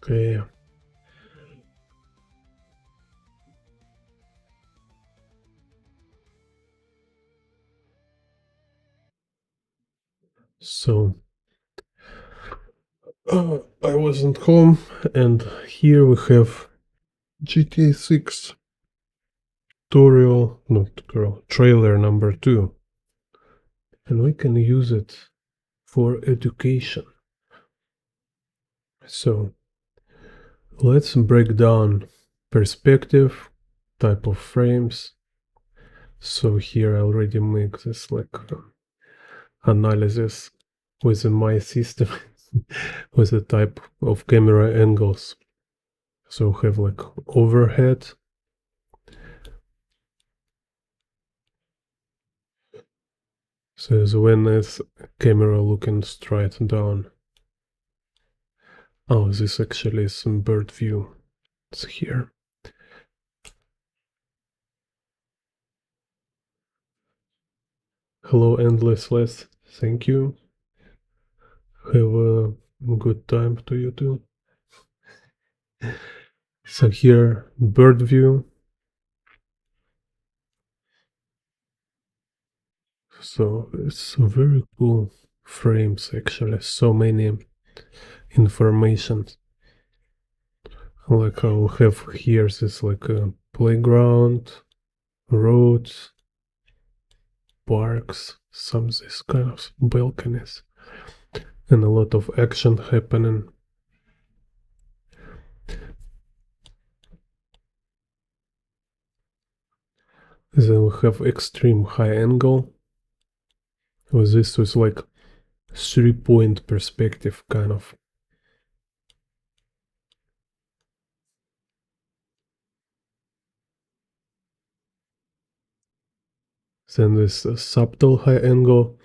Okay. So I wasn't home, and here we have GTA 6 trailer number 2, and we can use it for education. So let's break down perspective, type of frames. So here I already make this like analysis within my system with the type of camera angles. So we have like overhead. So when is camera looking straight down. Oh, this actually is some bird view. It's here. Hello, Endless Les. Thank you. Have a good time to you too. So here, bird view. So it's very cool frames actually. So many information. Like I'll have here this like a playground, roads, parks, some this kind of balconies, and a lot of action happening. Then we have extreme high angle. With this was like 3-point perspective kind of. Then this subtle high angle.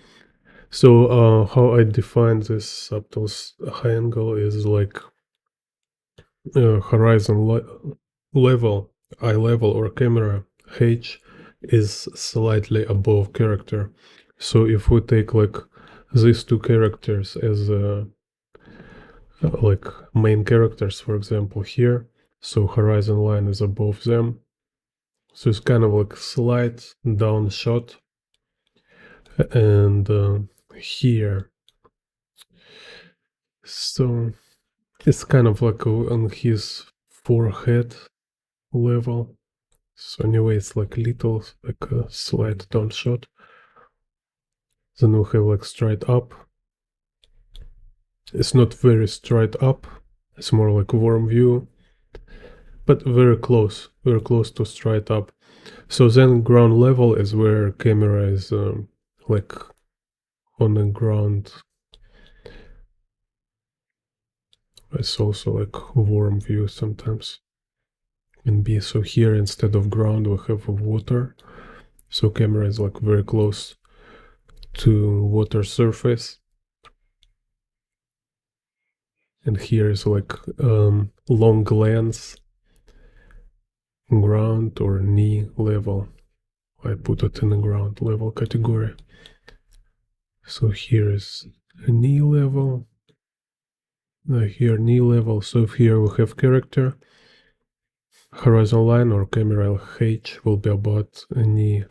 So how I define this subtle high angle is like horizon level, eye level or camera H is slightly above character. So if we take like these two characters as like main characters, for example, here, so horizon line is above them. So it's kind of like slight down shot. And here, so it's kind of like on his forehead level. So anyway, it's like little, like a slight down shot. Then we have like straight up. It's not very straight up. It's more like warm view, but very close to straight up. So then ground level is where camera is like on the ground. It's also like warm view sometimes. And B, so here instead of ground we have water. So camera is like very close to water surface. And here is like long lens, ground or knee level. I put it in the ground level category. So here is a knee level. Here knee level. So here we have character. Horizon line or camera H will be about a knee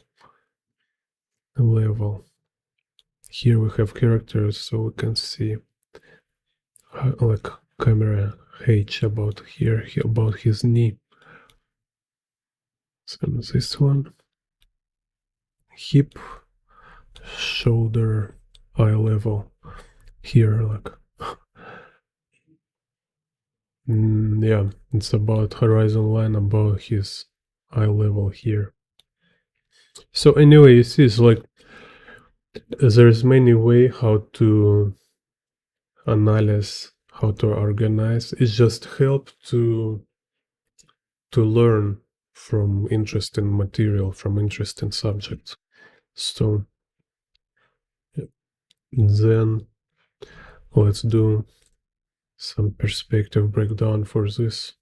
level. Here we have characters, so we can see like camera H about here, about his knee. So this one, hip, shoulder, eye level. Here, like, yeah, it's about horizon line above his eye level here. So anyway, you see, it's like there's many way how to analyze, how to organize. It just help to learn from interesting material, from interesting subjects. So then let's do some perspective breakdown for this.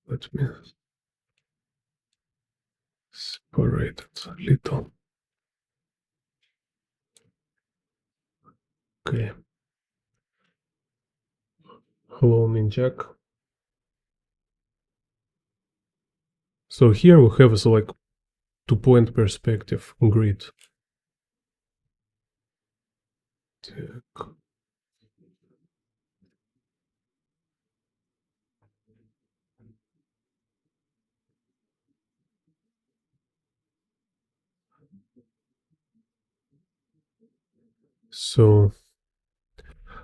Let me separate it a little. Okay. Hello, Ninjak. So here we have like 2-point perspective grid. Так. So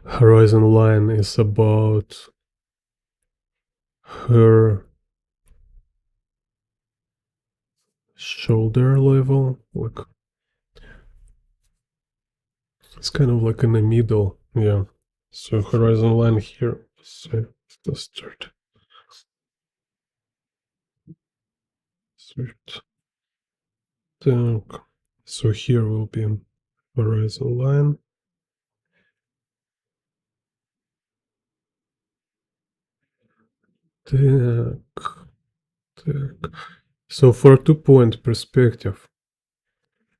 horizon line is about her shoulder level. Like it's kind of like in the middle. Yeah. So horizon line here. So let's start. Start. Так. So here will be horizon line. Так. Так. So for 2-point perspective,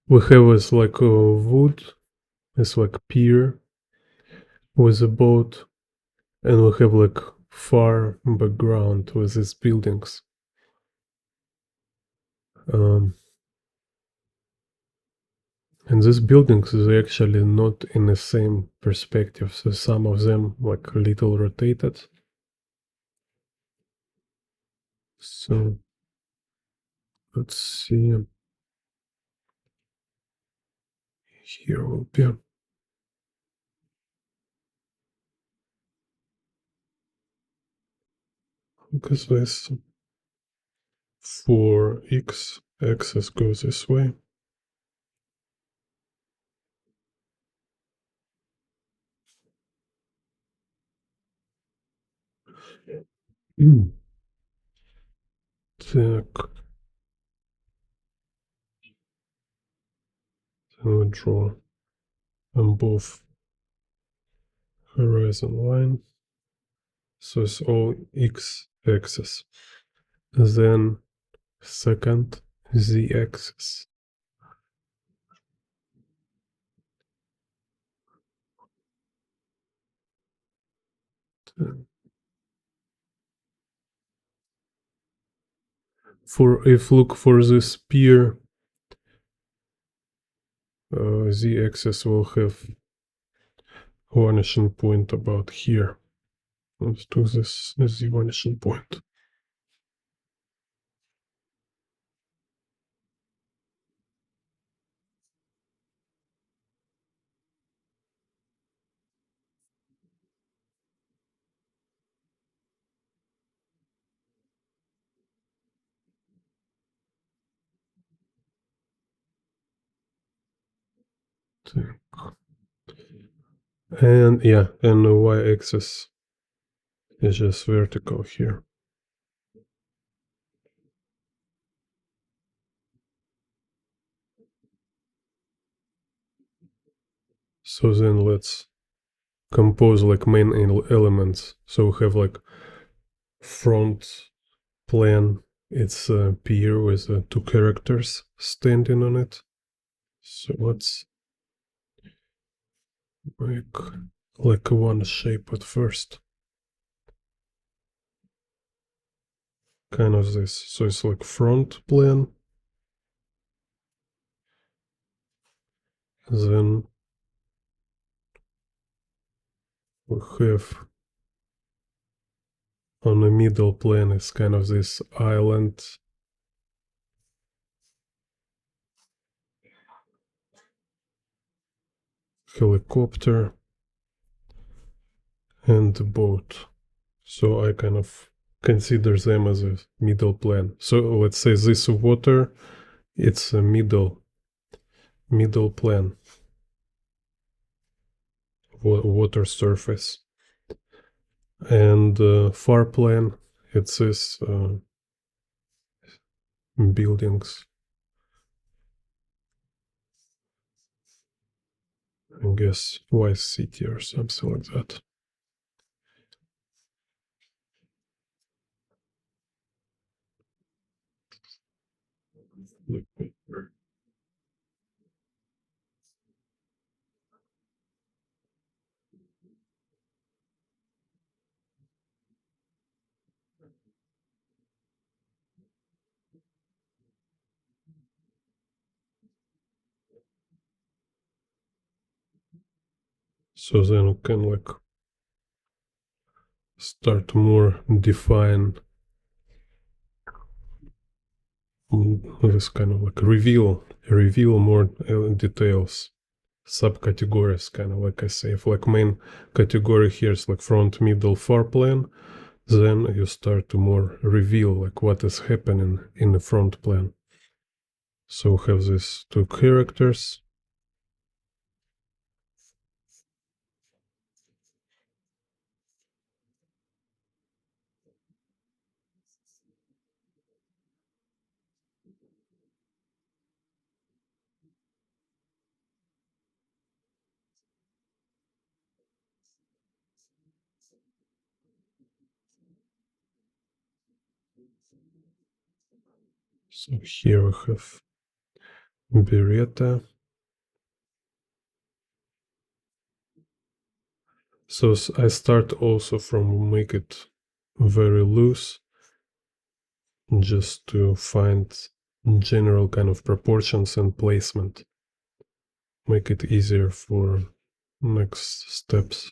we have this like wood. It's like pier with a boat, and we have like far background with these buildings. Um, and these buildings is actually not in the same perspective, so some of them like a little rotated. So let's see. Here will be because this for x axis goes this way. Так, then we draw on both horizon line. So it's all x axis. Then second z axis. For if look for the spear, z axis will have vanishing point about here. Let's do this z vanishing point. And yeah, and the y axis is just vertical here. So then let's compose like main elements. So we have like front plan. It's a pier with 2 characters standing on it. So let's make like one shape at first. Kind of this. So it's like front plan. Then we have on the middle plane is kind of this island. Helicopter and boat. So I kind of consider them as a middle plane. So let's say this water, it's a middle plane, water surface. And far plane, it's this buildings. I guess Vice City or something like that. So then we can like start more define this kind of like reveal more details, subcategories, kind of like I say. If like main category here is like front, middle, far plane, then you start to more reveal like what is happening in the front plane. So we have these two characters. So here we have Beretta. So I start also from make it very loose, just to find general kind of proportions and placement. Make it easier for next steps.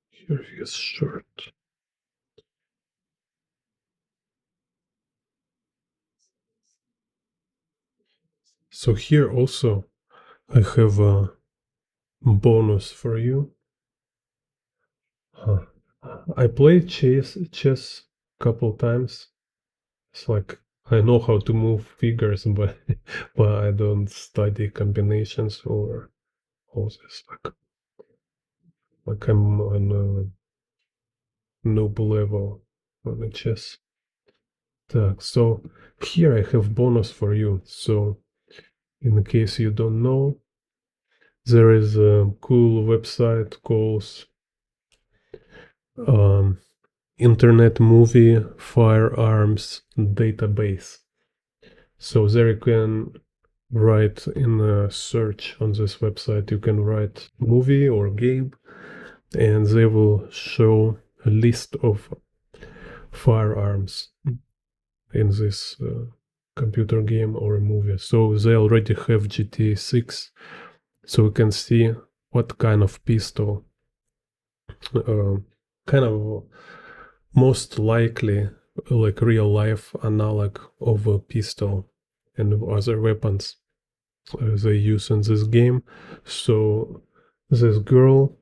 Here is short. So here also I have a bonus for you. I played chess couple times. It's like I know how to move figures, but I don't study combinations or all this. Like I'm on a noob level on the chess. So here I have bonus for you. So in case you don't know, there is a cool website called Internet Movie Firearms Database. So there you can write in a search on this website, you can write movie or game, and they will show a list of firearms in this computer game or a movie. So they already have GTA 6, so we can see what kind of pistol, kind of most likely like real life analog of a pistol and other weapons they use in this game. So this girl,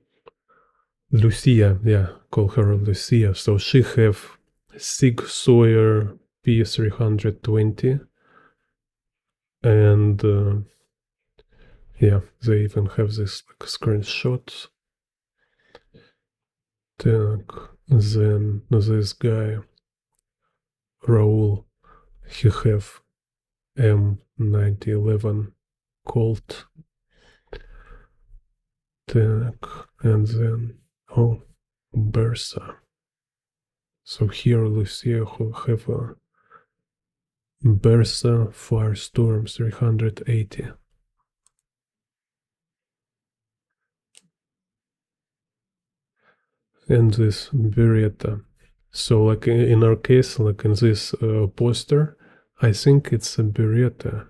Lucia, yeah, call her Lucia. So she have Sig Sauer P320, and yeah, they even have this like screenshot. Then this guy Raul, he have M9011 Colt. And then Bersa. So here Lucia who have a Bersa Firestorm 380. and this Beretta. So like in our case, like in this poster, I think it's a Beretta.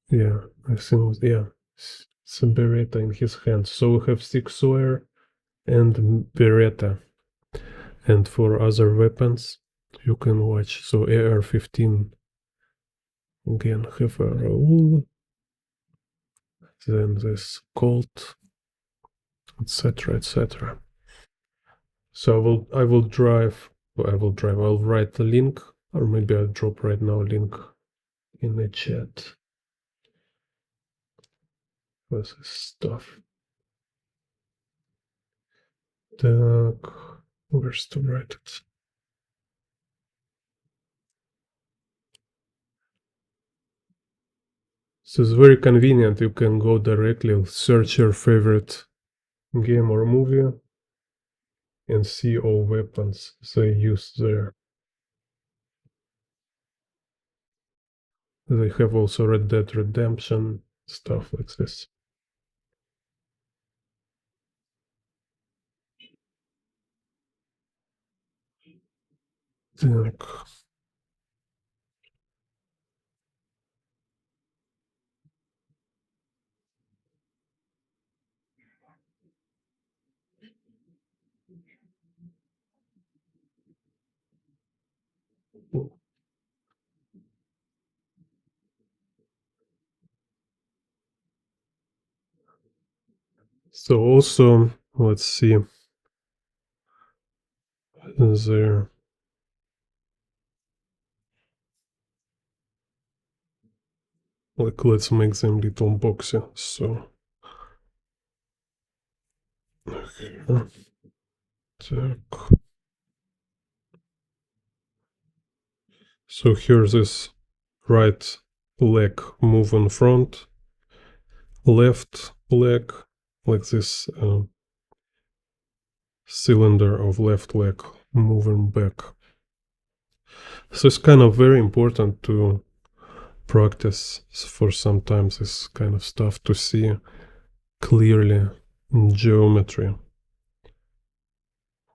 Yeah, I think, yeah, it's a Beretta in his hand. So we have Sig Sauer and Beretta. And for other weapons, you can watch. So AR-15 again have a Raoul, then this Colt, etc., etc. So I'll write the link, or maybe I'll drop right now link in the chat with this stuff. Where's to write it? So it's very convenient. You can go directly, search your favorite game or movie, and see all weapons they use there. They have also Red Dead Redemption, stuff like this. So also, let's see, there, like, let's make them little boxy. So, here, so here's this right leg move in front, left leg, like this cylinder of left leg moving back. So it's kind of very important to practice for sometimes this kind of stuff to see clearly in geometry,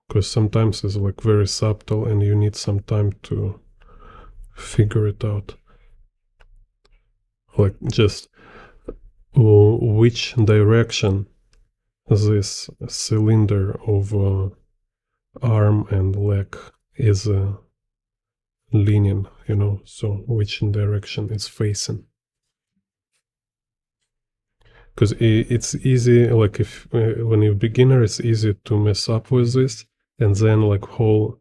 because sometimes it's like very subtle and you need some time to figure it out, like just which direction this cylinder of arm and leg is leaning, you know, so which direction it's facing. Because it's easy, like if when you're beginner, it's easy to mess up with this, and then like whole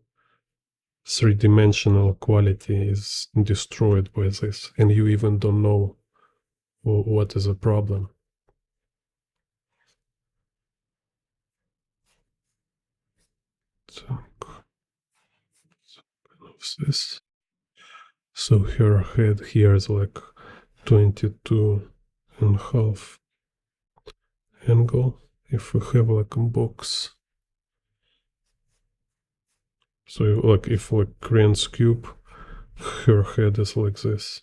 three-dimensional quality is destroyed by this, and you even don't know what is the problem. This. So her head here is like 22.5 angle. If we have like a box, so like if like Crane's cube, her head is like this.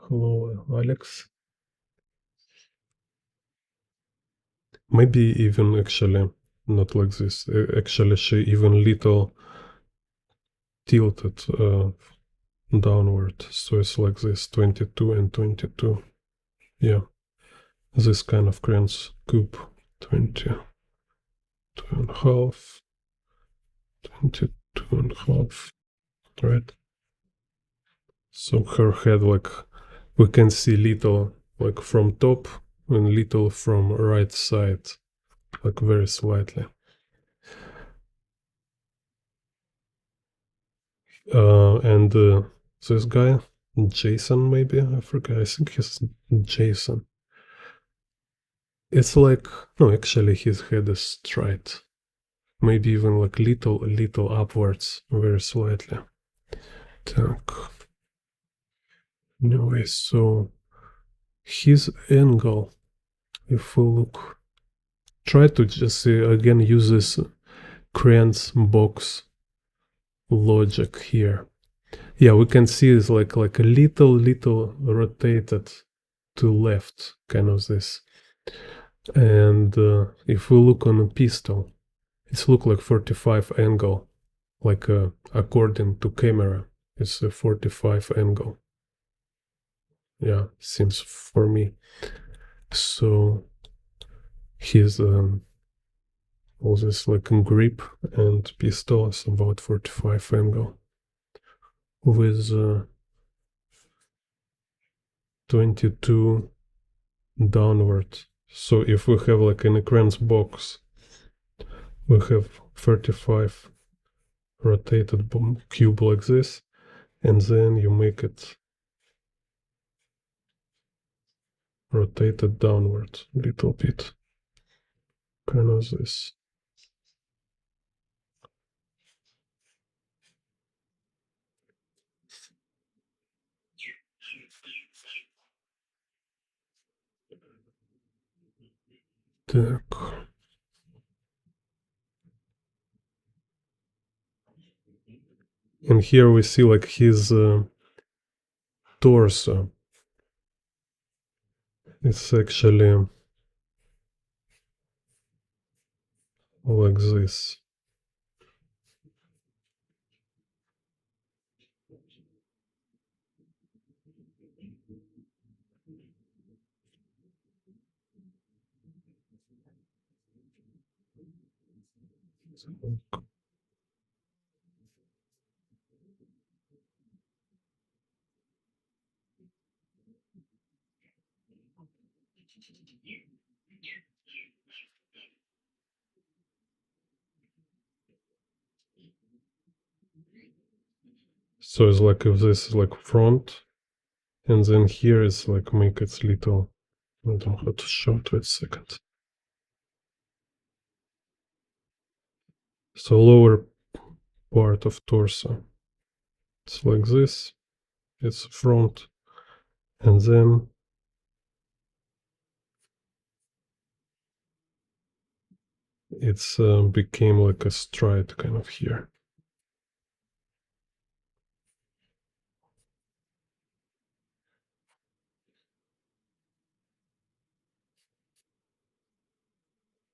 Hello, Alex. Maybe even actually not like this. Actually, she even little tilted downward, so it's like this, 22 and 22. Yeah, this kind of Crane's cube, 22.5, 22.5, right? So her head, like, we can see little, like, from top and little from right side, like, very slightly. And this guy, Jason, maybe, I forget, I think he's Jason. It's like, no, actually his head is straight. Maybe even like little upwards, very slightly. Так. Anyway, so his angle, if we look, try to just again use this Crane's box logic here. Yeah, we can see it's like a little rotated to left, kind of this. And if we look on a pistol, it's look like 45 angle, like according to camera, it's a 45 angle. Yeah, seems for me. So his all this like grip and pistol is about 45 angle with 22 downward. So if we have like an Ekran's box, we have 35 rotated cube like this, and then you make it rotated downward a little bit, kind of this. Так. And here we see like his torso. It's actually like this. So it's like if this is like front, and then here is like make it little. I don't know how to show it. Wait a second. So lower part of torso. It's like this. It's front, and then it's became like a stride kind of here.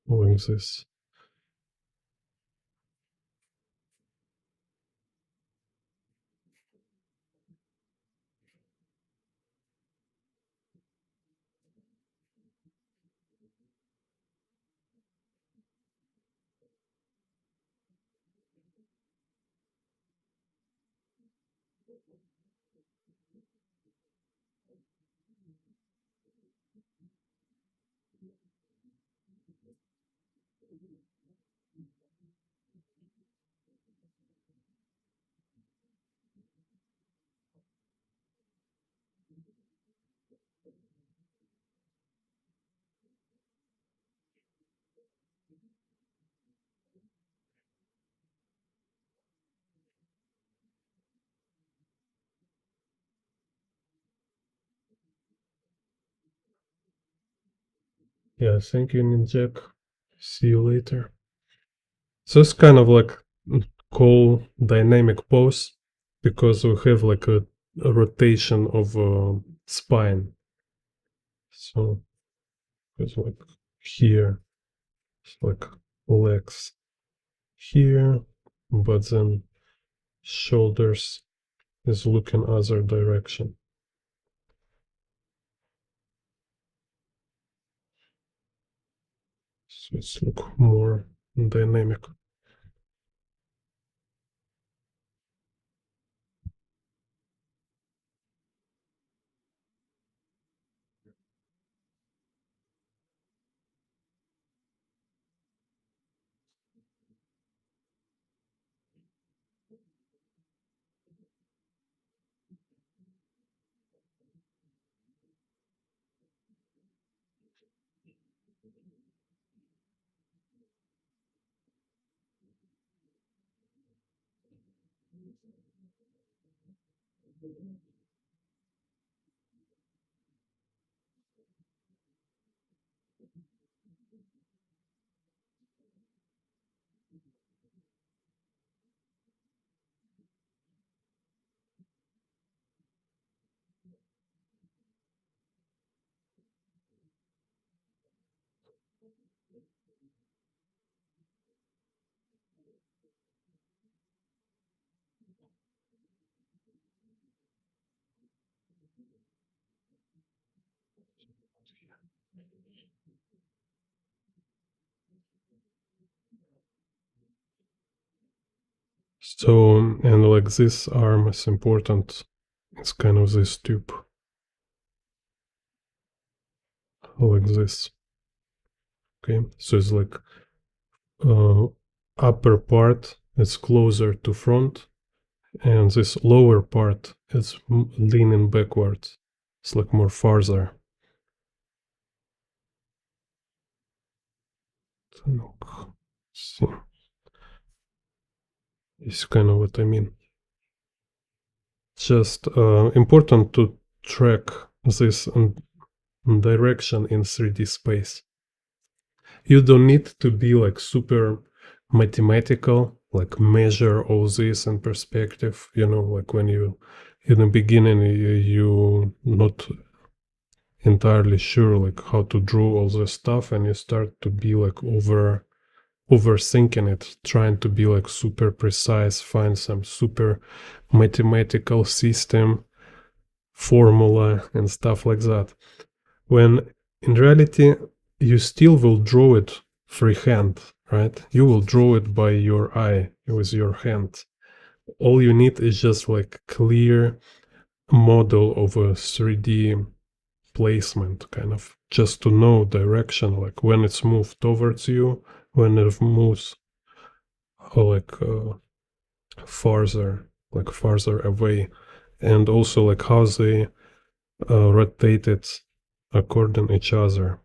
Like this. Yeah, thank you, Ninjak. See you later. So it's kind of like cool dynamic pose because we have like a rotation of spine. So it's like here, it's like legs here, but then shoulders is looking other direction. So it's look more dynamic. So, and like this arm is important. It's kind of this tube, like this. Okay, so it's like upper part is closer to front, and this lower part is leaning backwards. It's like more farther. See, it's kind of what I mean. Just important to track this direction in 3D space. You don't need to be like super mathematical, like measure all this in perspective. You know, like when you in the beginning you not entirely sure like how to draw all this stuff, and you start to be like overthinking it, trying to be like super precise, find some super mathematical system, formula, and stuff like that. When in reality, you still will draw it freehand, right? You will draw it by your eye with your hand. All you need is just like clear model of a 3D placement, kind of just to know direction, like when it's moved towards you, when it moves like farther away, and also like how they rotated according each other,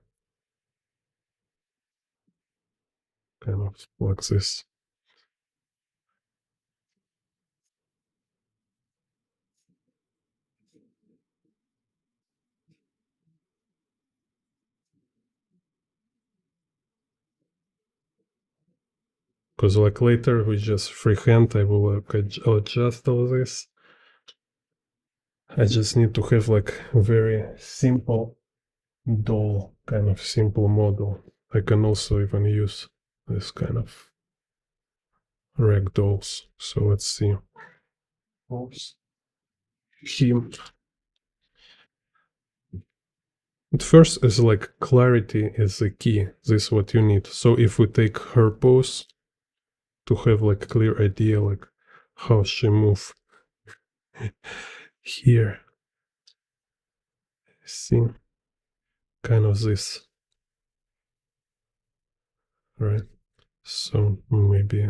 kind of like this. Because like later we just freehand, I will like adjust all this. I just need to have like very simple doll, kind of simple model. I can also even use this kind of rag dolls. So let's see. Oops. Him. At first is like clarity is the key. This is what you need. So if we take her pose to have like clear idea like how she move here. See, kind of this, right? So maybe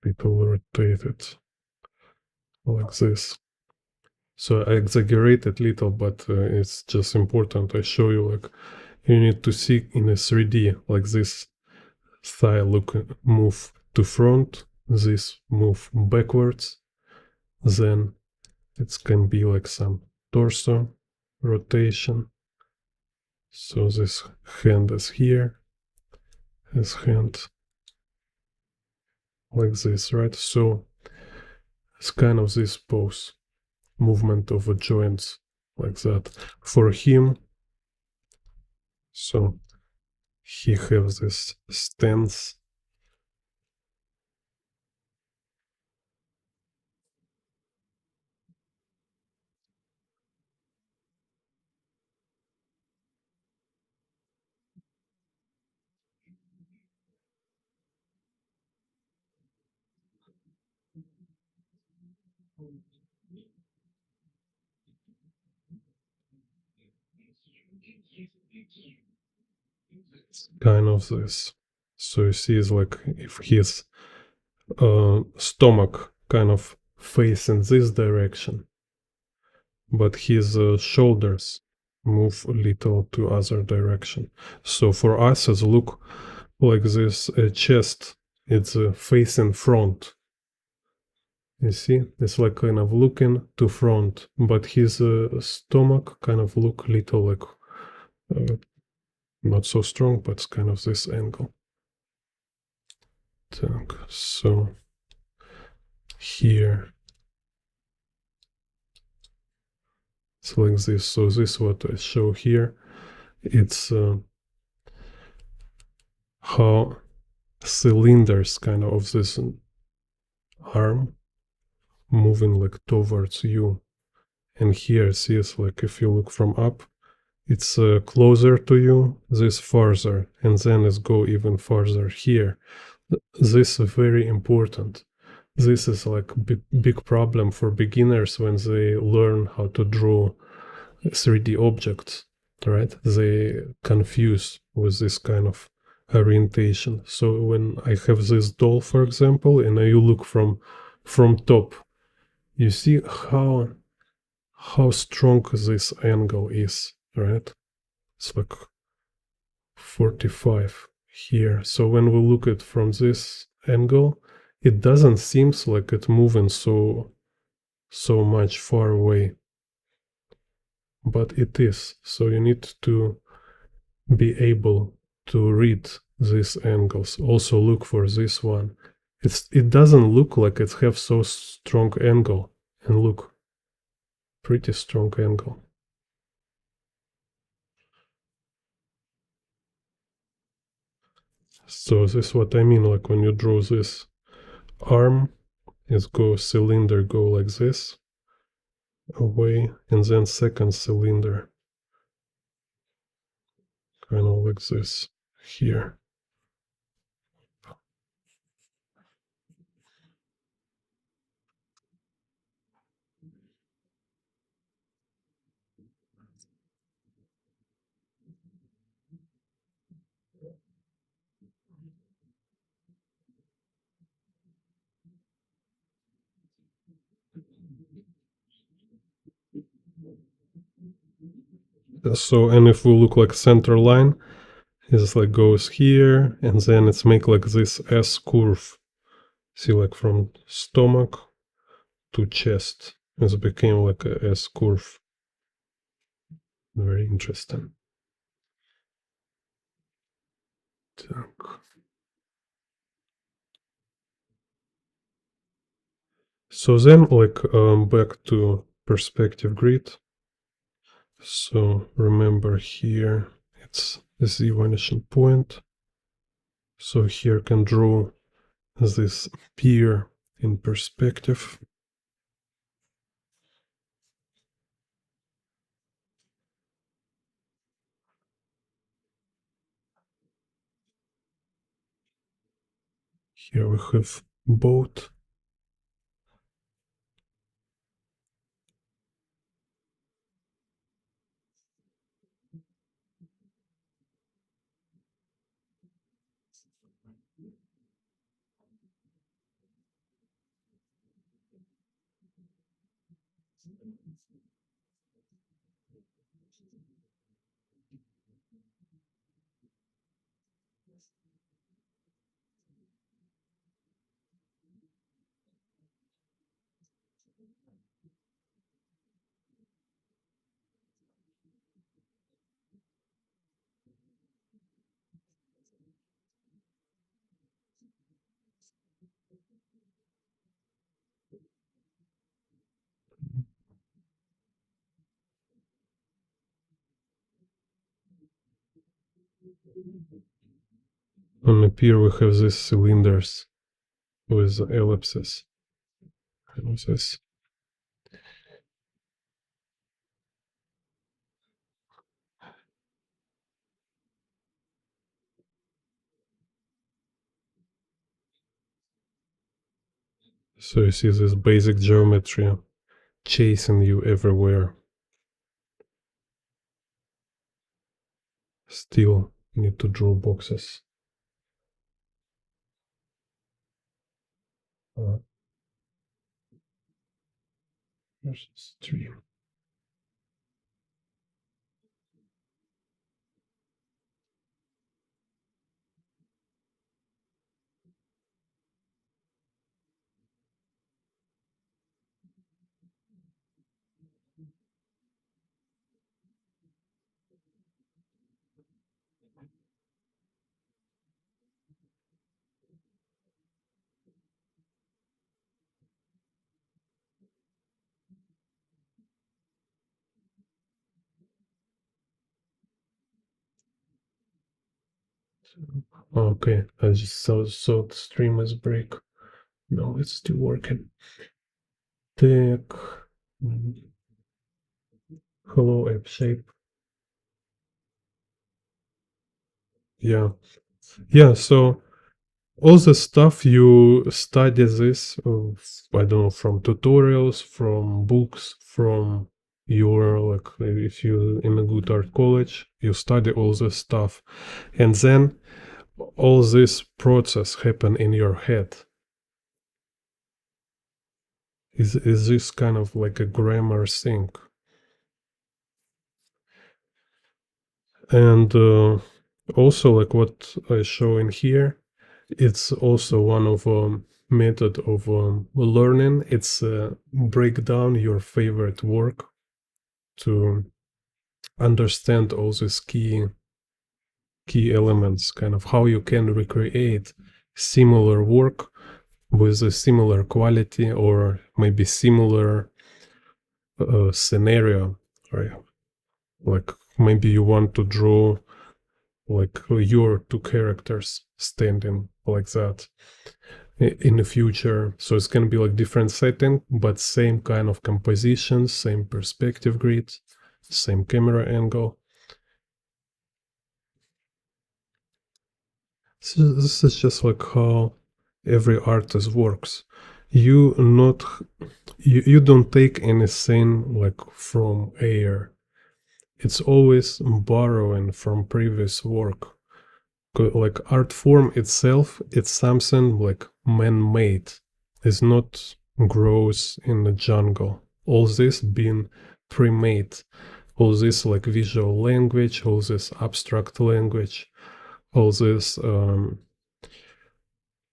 people rotate it like this. So I exaggerated little, but it's just important. I show you like you need to see in a 3D like this thigh look move to front, this move backwards, then it can be like some torso rotation. So this hand is here, his hand like this, right? So it's kind of this pose, movement of the joints like that. For him, so he has this stance. Kind of this. So you see, it's like if his stomach kind of facing this direction, but his shoulders move a little to other direction. So for us, as look like this chest, it's facing front. You see, it's like kind of looking to front, but his stomach kind of look little like not so strong, but it's kind of this angle. So here it's like this. So this what I show here. It's how cylinders kind of this arm moving like towards you. And here, see, it's like if you look from up, it's closer to you, this farther, and then it's go even farther here. This is very important. This is like big problem for beginners when they learn how to draw 3D objects, right? They confuse with this kind of orientation. So when I have this doll, for example, and you look from top, you see how strong this angle is, right? It's like 45 here. So when we look at from this angle, it doesn't seem like it's moving so much far away, but it is. So you need to be able to read these angles. Also look for this one. It doesn't look like it have so strong angle, and look, pretty strong angle. So this is what I mean, like when you draw this arm, it goes cylinder go like this away, and then second cylinder kind of like this here. So, and if we look like center line, it's like goes here, and then it's make like this S curve. See, like from stomach to chest, it became like a S curve. Very interesting. Так. So then, like back to perspective grid. So remember here, it's the vanishing point. So here can draw this pier in perspective. Here we have boat. On the pier we have these cylinders with ellipses. And this. So you see this basic geometry chasing you everywhere. Still need to draw boxes. Versus 3. Okay, I just saw the stream is break. No, it's still working. Так. Hello, app shape. Yeah. Yeah, so all the stuff you study this, I don't know, from tutorials, from books, from your, like, if you in a good art college, you study all this stuff. And then all this process happen in your head. Is this kind of like a grammar thing? And also, like what I show in here, it's also one of method of learning. It's break down your favorite work to understand all these key elements, kind of how you can recreate similar work with a similar quality or maybe similar scenario, right? Like maybe you want to draw like your two characters standing like that in the future. So it's going to be like different setting, but same kind of composition, same perspective grid, same camera angle. So this is just like how every artist works. You not you don't take anything like from air. It's always borrowing from previous work. Like art form itself, it's something like man-made. It's not grows in the jungle. All this being pre-made. All this like visual language, all this abstract language, all this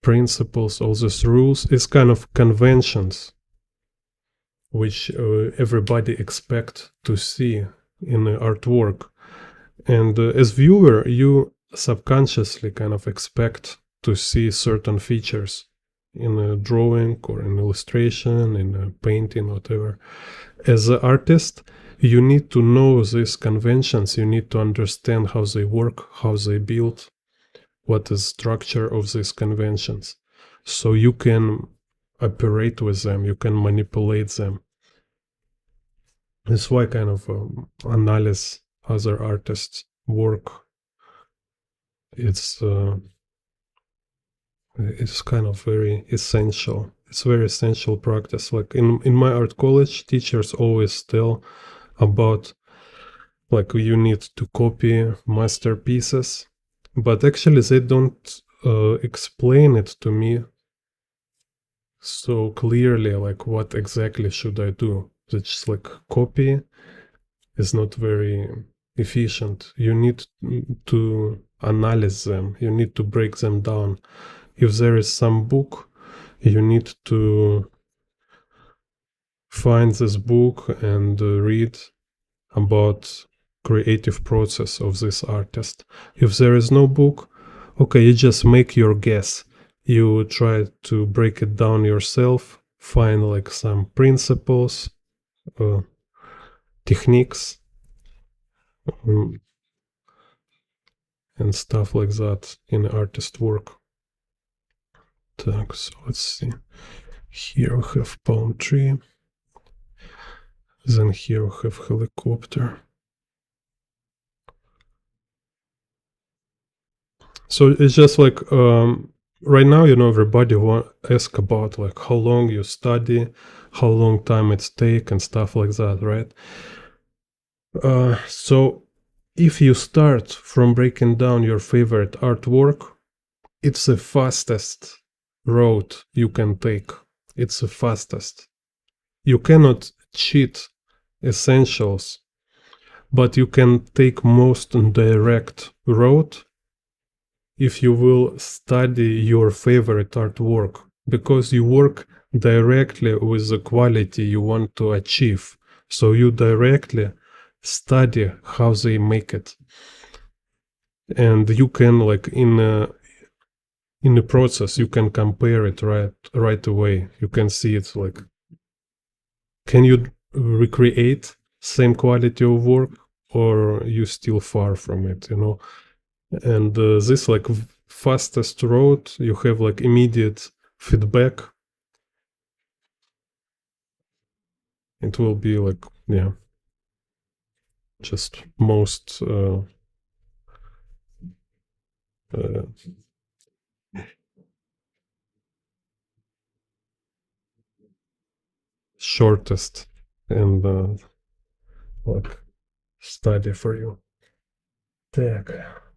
principles, all these rules is kind of conventions which everybody expect to see in the artwork. And as viewer, you subconsciously kind of expect to see certain features in a drawing or an illustration, in a painting, whatever. As an artist, you need to know these conventions, you need to understand how they work, how they build, what is structure of these conventions. So you can operate with them, you can manipulate them. That's why kind of analyze other artists' work. It's kind of very essential. It's very essential practice. Like in my art college, teachers always tell about like you need to copy masterpieces, but actually they don't explain it to me so clearly. Like what exactly should I do? It's just like copy is not very efficient. You need to analyze them. You need to break them down. If there is some book, you need to find this book and read about creative process of this artist. If there is no book, okay, you just make your guess. You try to break it down yourself, find like some principles, techniques, and stuff like that in artist work. Так, so let's see. Here we have palm tree. Then here we have helicopter. So it's just like right now, everybody want ask about like how long you study, how long time it's take and stuff like that, right? So if you start from breaking down your favorite artwork, it's the fastest road you can take. It's the fastest. You cannot cheat essentials, but you can take most direct road if you will study your favorite artwork, because you work directly with the quality you want to achieve. So you directly study how they make it. And you can like in the process you can compare it right away. You can see it's like, can you recreate same quality of work or you still far from it, And this like fastest road, you have like immediate feedback. It will be like, yeah, just most shortest and like study for you. Так,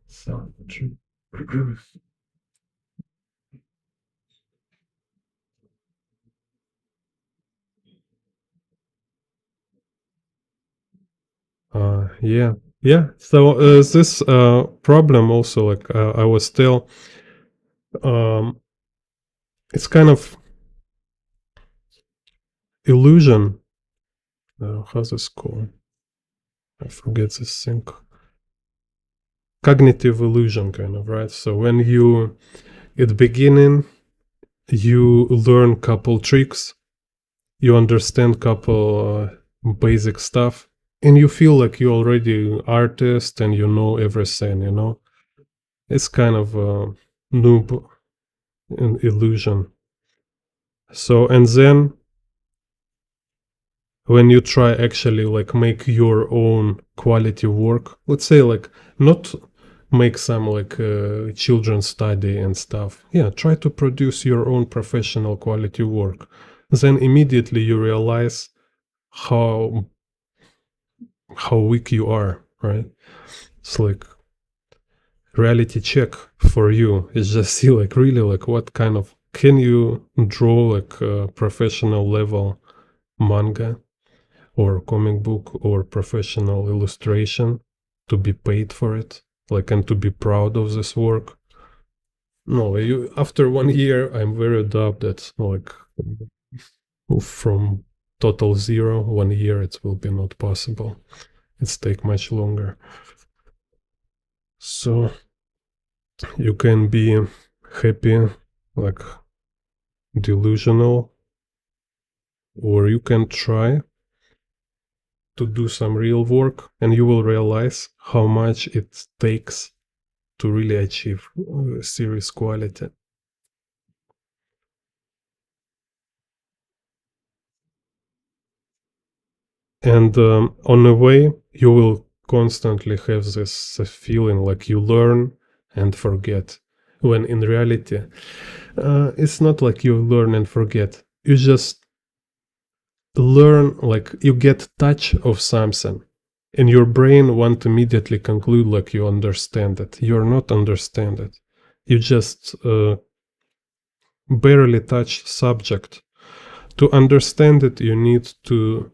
so yeah. So this problem also, like I was still, it's kind of illusion. How's this called? I forget this thing. Cognitive illusion, kind of, right? So when you at the beginning you learn couple tricks, you understand couple basic stuff, and you feel like you're already an artist and you know everything. It's kind of a noob an illusion. So and then when you try actually like make your own quality work, let's say like not make some like children study and stuff, yeah, try to produce your own professional quality work, then immediately you realize how weak you are, right? It's like reality check for you is just see like really like what kind of, can you draw like a professional level manga or comic book or professional illustration to be paid for it, like, and to be proud of this work. No, you after 1 year I'm very doubt that like from total zero 1 year it will be not possible. It's take much longer. So you can be happy, like delusional, or you can try to do some real work and you will realize how much it takes to really achieve serious quality. And on the way, you will constantly have this feeling like you learn and forget. When in reality, it's not like you learn and forget. You just learn, like you get touch of something. And your brain won't immediately conclude like you understand it. You're not understand it. You just barely touch subject. To understand it, you need to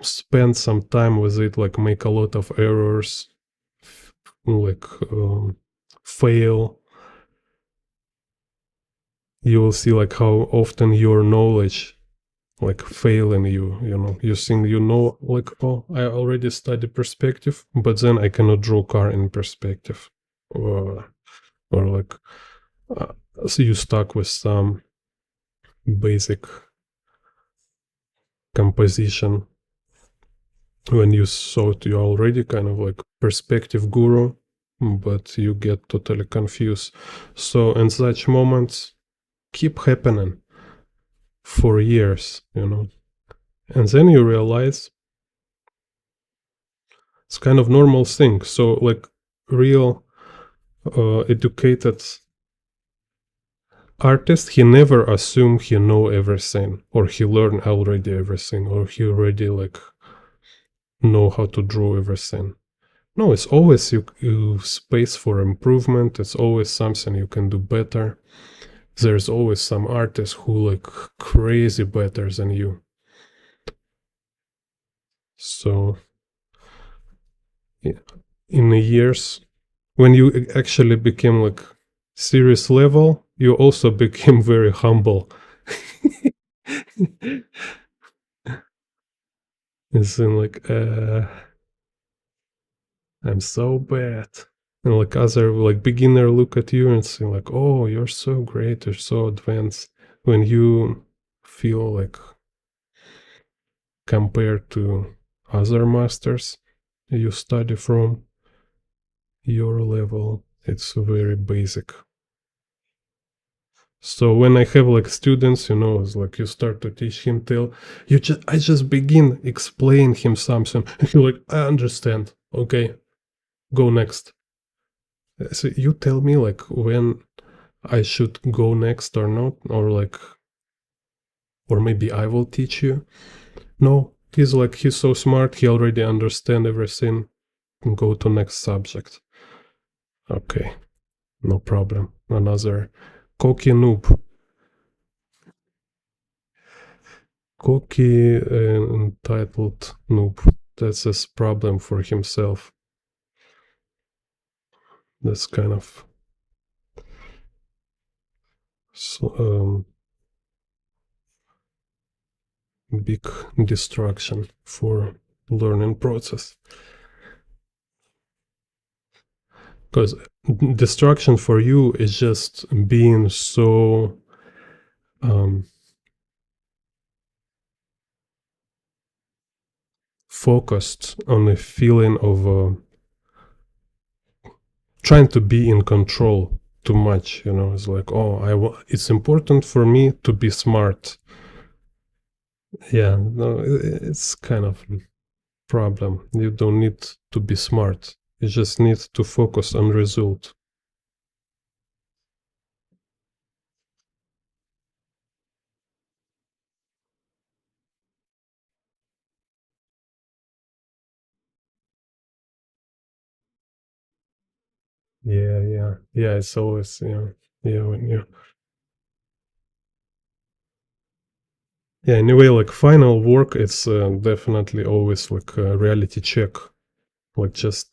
spend some time with it, like make a lot of errors, like fail. You will see like how often your knowledge like fail in you think like, oh, I already studied perspective, but then I cannot draw car in perspective, or like so you stuck with some basic composition when you thought you're already kind of like perspective guru, but you get totally confused. So in such moments keep happening for years, and then you realize it's kind of normal thing. So like real educated artist, he never assume he know everything, or he learn already everything, or he already like know how to draw everything. No, it's always you space for improvement. It's always something you can do better. There's always some artist who like crazy better than you. So in the years when you actually became like serious level, you also became very humble. It's in like I'm so bad. And like other like beginner look at you and say like, oh, you're so great, you're so advanced. When you feel like compared to other masters you study from, your level. It's very basic. So when I have like students, it's like you start to teach him till I just begin explain him something, and you're like, I understand. Okay, go next. So you tell me like when I should go next or not, or maybe I will teach you. No, he's so smart, he already understand everything. Go to next subject. Okay, no problem. Another cocky noob. Cocky entitled noob. That's his problem for himself. That's kind of big distraction for learning process. Because distraction for you is just being so focused on a feeling of trying to be in control too much. It's like, it's important for me to be smart. Yeah, no, it's kind of problem. You don't need to be smart. You just need to focus on result. Yeah. It's always when you anyway, like final work, it's definitely always like a reality check. Like just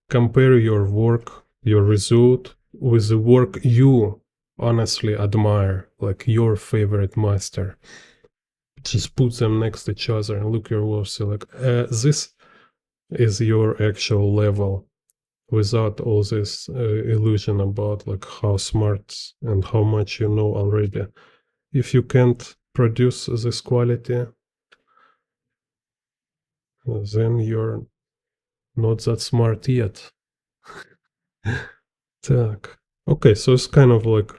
compare your work, your result with the work you honestly admire, like your favorite master. Just put them next to each other and look your work. So like this is your actual level, without all this illusion about like how smart and how much you know already. If you can't produce this quality, then you're not that smart yet. Так. Okay, so it's kind of like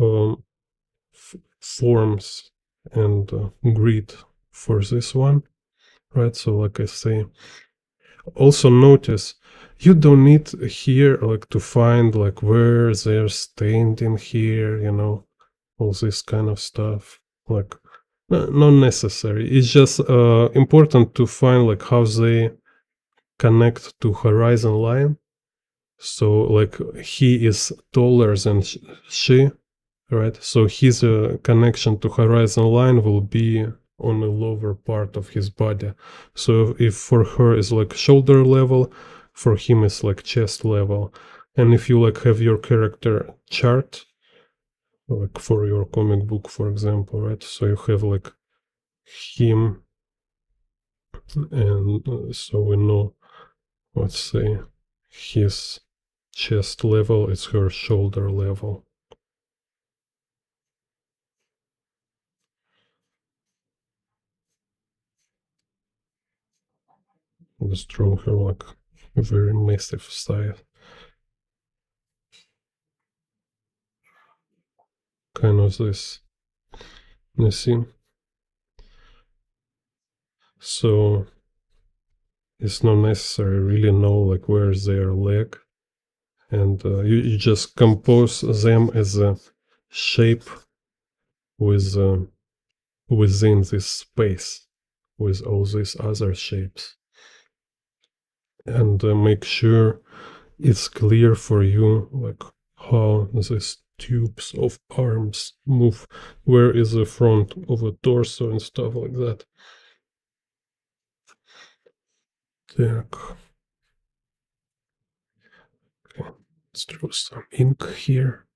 um, forms and grid for this one, right? So like I say, also notice you don't need here like to find like where they're standing here, all this kind of stuff. Like not necessary. It's just important to find like how they connect to horizon line. So like he is taller than she, right? So his connection to horizon line will be on the lower part of his body. So if for her is like shoulder level, for him is like chest level. And if you like have your character chart, like for your comic book, for example, right? So you have like him, and so we know, let's say, his chest level is her shoulder level. Let's draw her like a very massive side. Kind of this. You see? So it's not necessary really know like where's their leg, and you just compose them as a shape with within this space with all these other shapes, and make sure it's clear for you like how these tubes of arms move, where is the front of the torso and stuff like that. Так. Okay. Let's throw some ink here.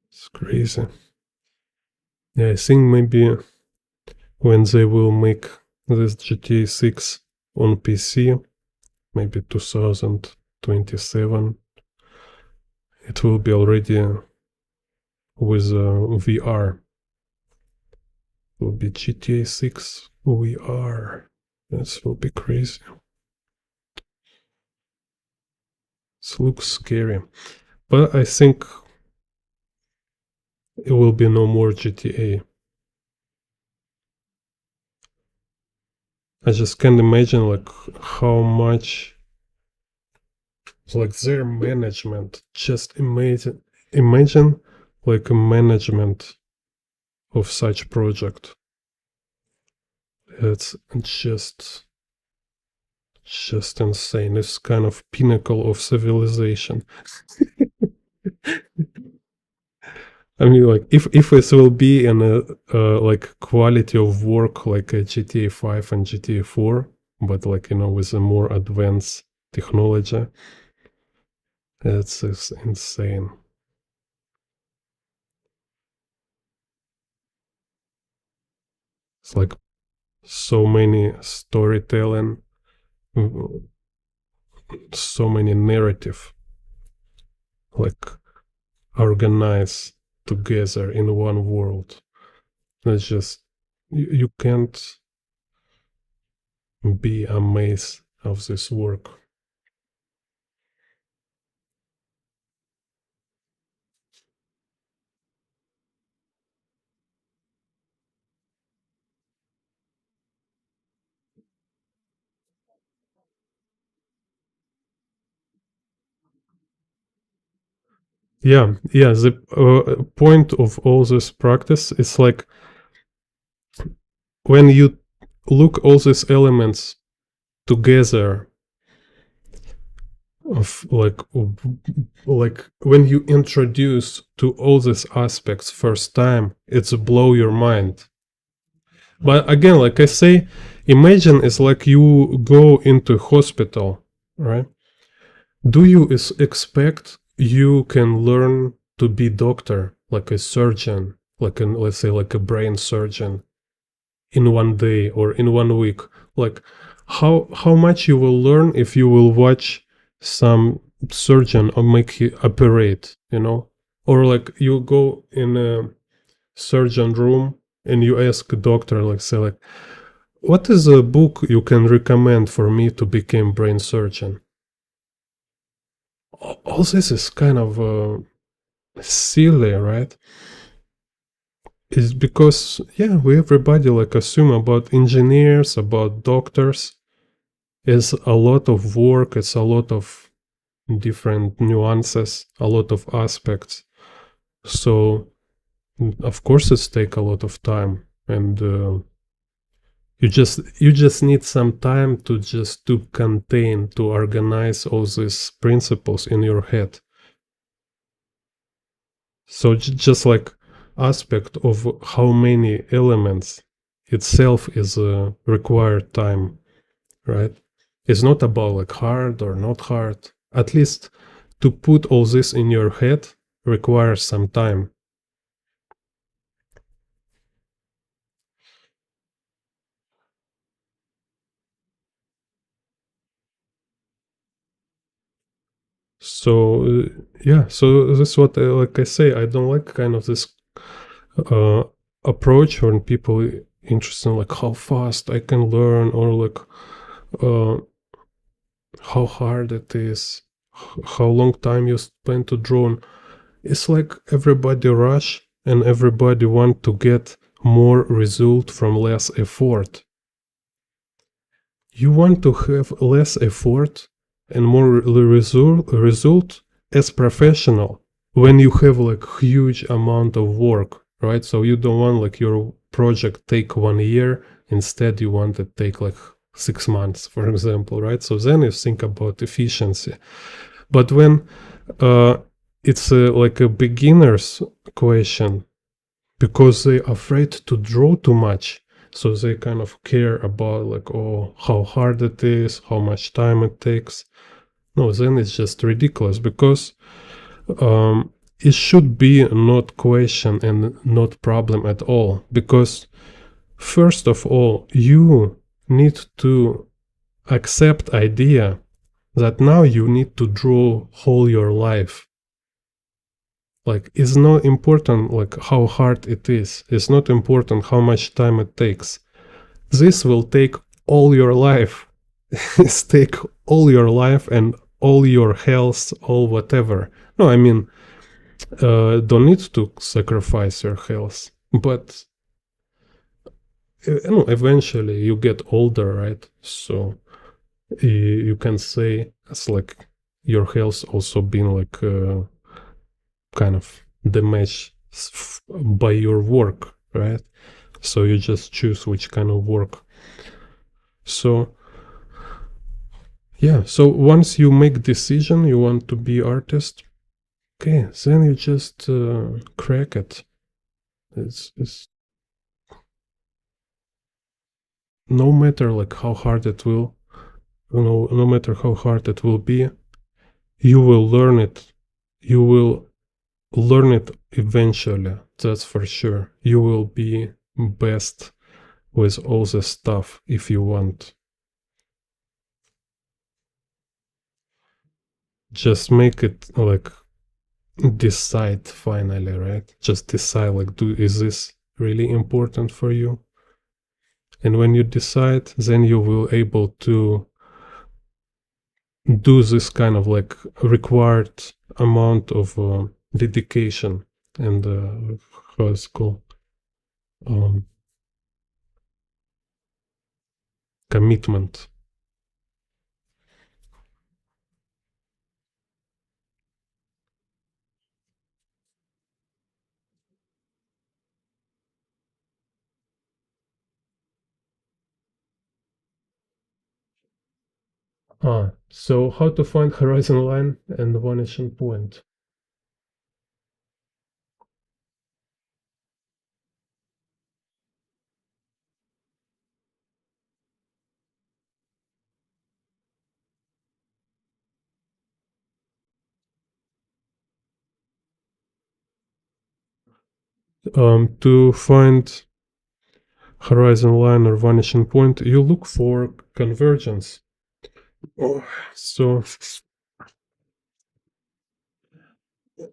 It's crazy. Yeah, I think maybe when they will make this GTA 6 on PC, maybe 2027, it will be already with VR. It will be GTA 6 VR. This will be crazy. This looks scary. But I think it will be no more GTA. I just can't imagine like how much like their management. Just imagine like a management of such project. It's just insane. It's kind of pinnacle of civilization. I mean, like if this will be in a like quality of work like a GTA 5 and GTA 4, but like with a more advanced technology, it's insane. It's like so many storytelling, so many narrative, like organized together in one world. It's just you can't be amazed of this work. Yeah. The point of all this practice is like when you look all these elements together of like when you introduce to all these aspects first time, it's blow your mind. But again, like I say, imagine it's like you go into hospital, right? Do you expect you can learn to be doctor, like a surgeon, like an let's say like a brain surgeon, in one day or in 1 week? Like how much you will learn if you will watch some surgeon or make you operate, or like you go in a surgeon room and you ask a doctor, like say like, what is a book you can recommend for me to become brain surgeon? All this is kind of silly, right? It's because we everybody like assume about engineers, about doctors. It's a lot of work, it's a lot of different nuances, a lot of aspects. So of course it's take a lot of time, and you just need some time to contain, to organize all these principles in your head. So just like aspect of how many elements itself is required time, right? It's not about like hard or not hard. At least to put all this in your head requires some time. So so this is what like I say, I don't like kind of this uh, approach when people interested in like how fast I can learn, or like uh, how hard it is, how long time you spend to draw. It's like everybody rush and everybody want to get more result from less effort. You want to have less effort and more result as professional when you have like huge amount of work, right? So you don't want like your project take 1 year. Instead, you want it take like 6 months, for example, right? So then you think about efficiency. But when it's like a beginner's question, because they're afraid to draw too much, so they kind of care about like, oh, how hard it is, how much time it takes. No, then it's just ridiculous, because it should be not question and not problem at all, because first of all you need to accept idea that now you need to draw whole your life. Like it's not important like how hard it is, it's not important how much time it takes. This will take all your life. Stake all your life and all your health, all whatever. No, I mean, don't need to sacrifice your health, but eventually you get older, right? So you can say it's like your health also been like kind of damaged by your work, right? So you just choose which kind of work. So yeah, so once you make decision you want to be artist, okay, then you just crack it. It's no matter like how hard it will, no matter how hard it will be, you will learn it. You will learn it eventually, that's for sure. You will be best with all the stuff if you want. Just make it like decide finally, right? Just decide like, is this really important for you? And when you decide, then you will able to do this kind of like required amount of dedication and how it's called, commitment. So how to find horizon line and vanishing point? To find horizon line or vanishing point, you look for convergence. So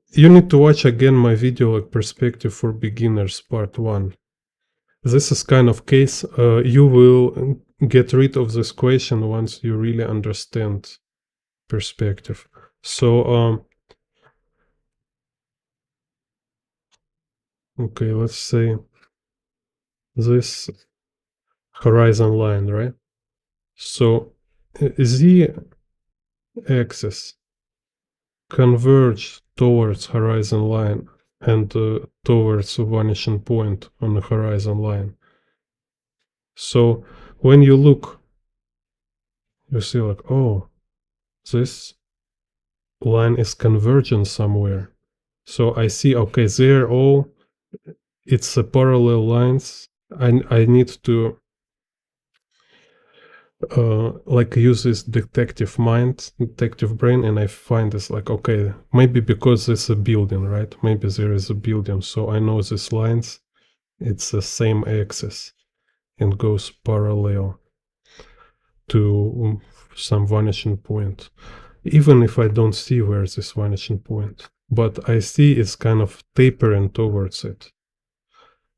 you need to watch again my video like perspective for beginners part 1. This is kind of case you will get rid of this question once you really understand perspective. So okay, let's say this horizon line, right? So z axis converge towards horizon line and towards vanishing point on the horizon line. So when you look, you see like, oh, this line is convergent somewhere. So I see, okay, they're all, it's a parallel lines. I need to like use this detective mind, detective brain, and I find this like, okay, maybe because it's a building, right? Maybe there is a building, so I know these lines, it's the same axis and goes parallel to some vanishing point. Even if I don't see where is this vanishing point, but I see it's kind of tapering towards it.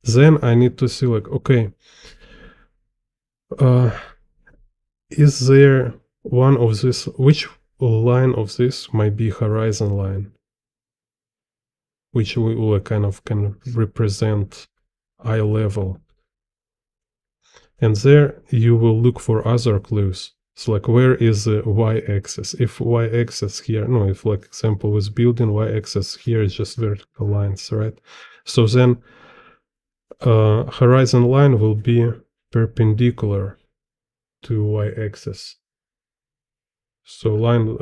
Then I need to see like, okay, is there one of this, which line of this might be horizon line, which will kind of can represent eye level. And there you will look for other clues. It's like, where is the y-axis? If y-axis here, no, if like example with building, y-axis here is just vertical lines, right? So then horizon line will be perpendicular to y-axis. So line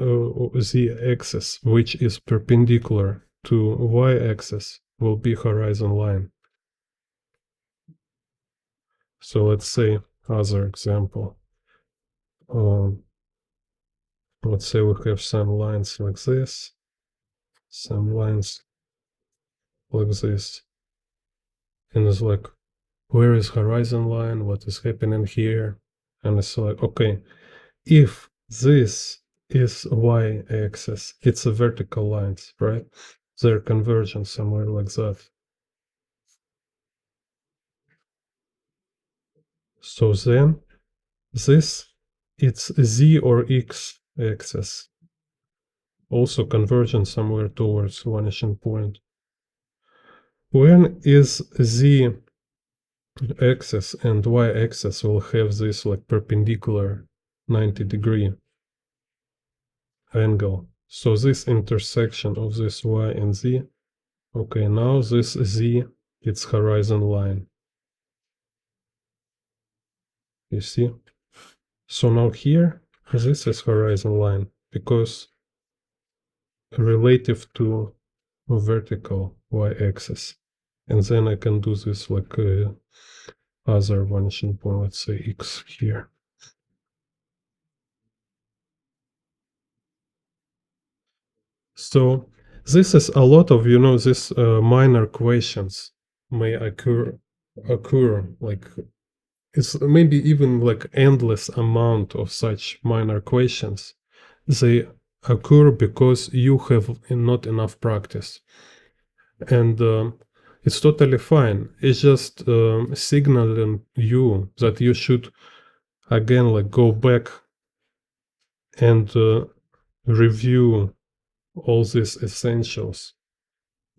z-axis, which is perpendicular to y-axis, will be horizon line. So let's say other example. Let's say we have some lines like this, some lines like this, and it's like, where is horizon line? What is happening here? And it's like, okay, if this is y-axis, it's a vertical lines, right? They're convergent somewhere like that. So then this, it's z or x axis, also converging somewhere towards vanishing point. When is z axis and y axis will have this like perpendicular 90-degree angle. So this intersection of this y and z, okay, now this z, it's horizon line. You see? So now here, this is horizon line because relative to vertical y-axis. And then I can do this like other vanishing point, let's say x here. So this is a lot of, this minor questions may occur like it's maybe even like endless amount of such minor questions. They occur because you have not enough practice. And it's totally fine. It's just signaling you that you should again like go back and review all these essentials,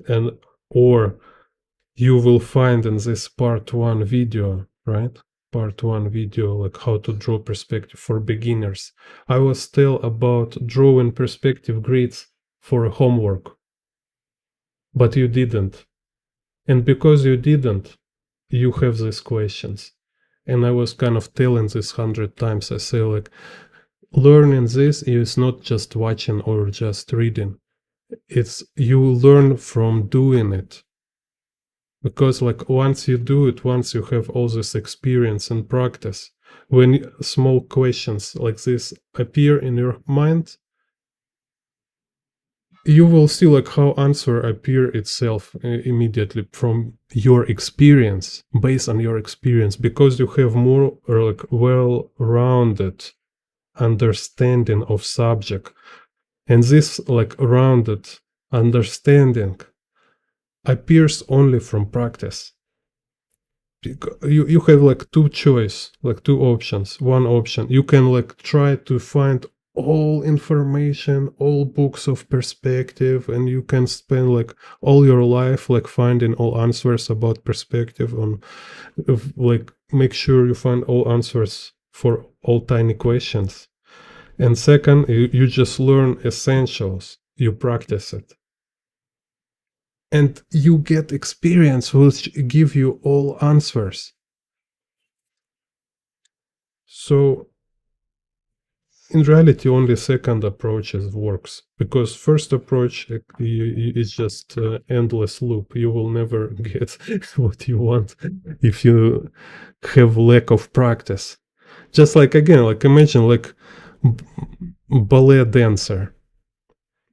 and or you will find in this part 1 video, right? Part 1 video, like how to draw perspective for beginners. I was still about drawing perspective grids for homework, but you didn't. And because you didn't, you have these questions. And I was kind of telling this 100 times. I say like, learning this is not just watching or just reading. It's you learn from doing it. Because like once you do it, once you have all this experience and practice, when small questions like this appear in your mind, you will see like how answer appear itself immediately from your experience, based on your experience, because you have more or like well-rounded understanding of subject. And this like rounded understanding appears only from practice. You have like two options. One option, you can like try to find all information, all books of perspective, and you can spend like all your life like finding all answers about perspective, on like make sure you find all answers for all tiny questions. And second, you just learn essentials, you practice it, and you get experience which give you all answers. So in reality, only second approach works, because first approach is just endless loop. You will never get what you want if you have lack of practice. Just like, again, like imagine like ballet dancer.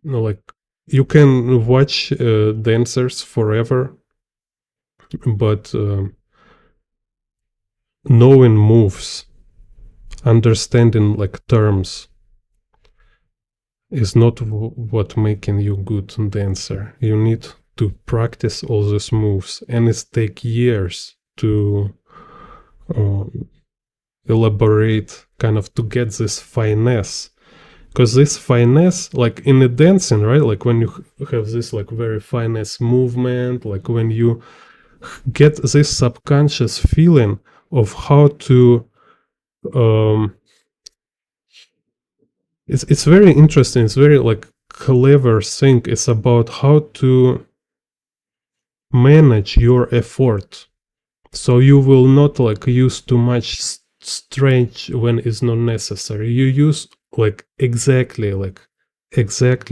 Like you can watch dancers forever, but knowing moves, understanding like terms is not what making you good dancer. You need to practice all these moves, and it takes years to elaborate, kind of to get this finesse. Because this finesse, like in the dancing, right? Like when you have this like very finesse movement, like when you get this subconscious feeling of how to it's very interesting, it's very like clever thing. It's about how to manage your effort, so you will not like use too much strength when it's not necessary. You use like exactly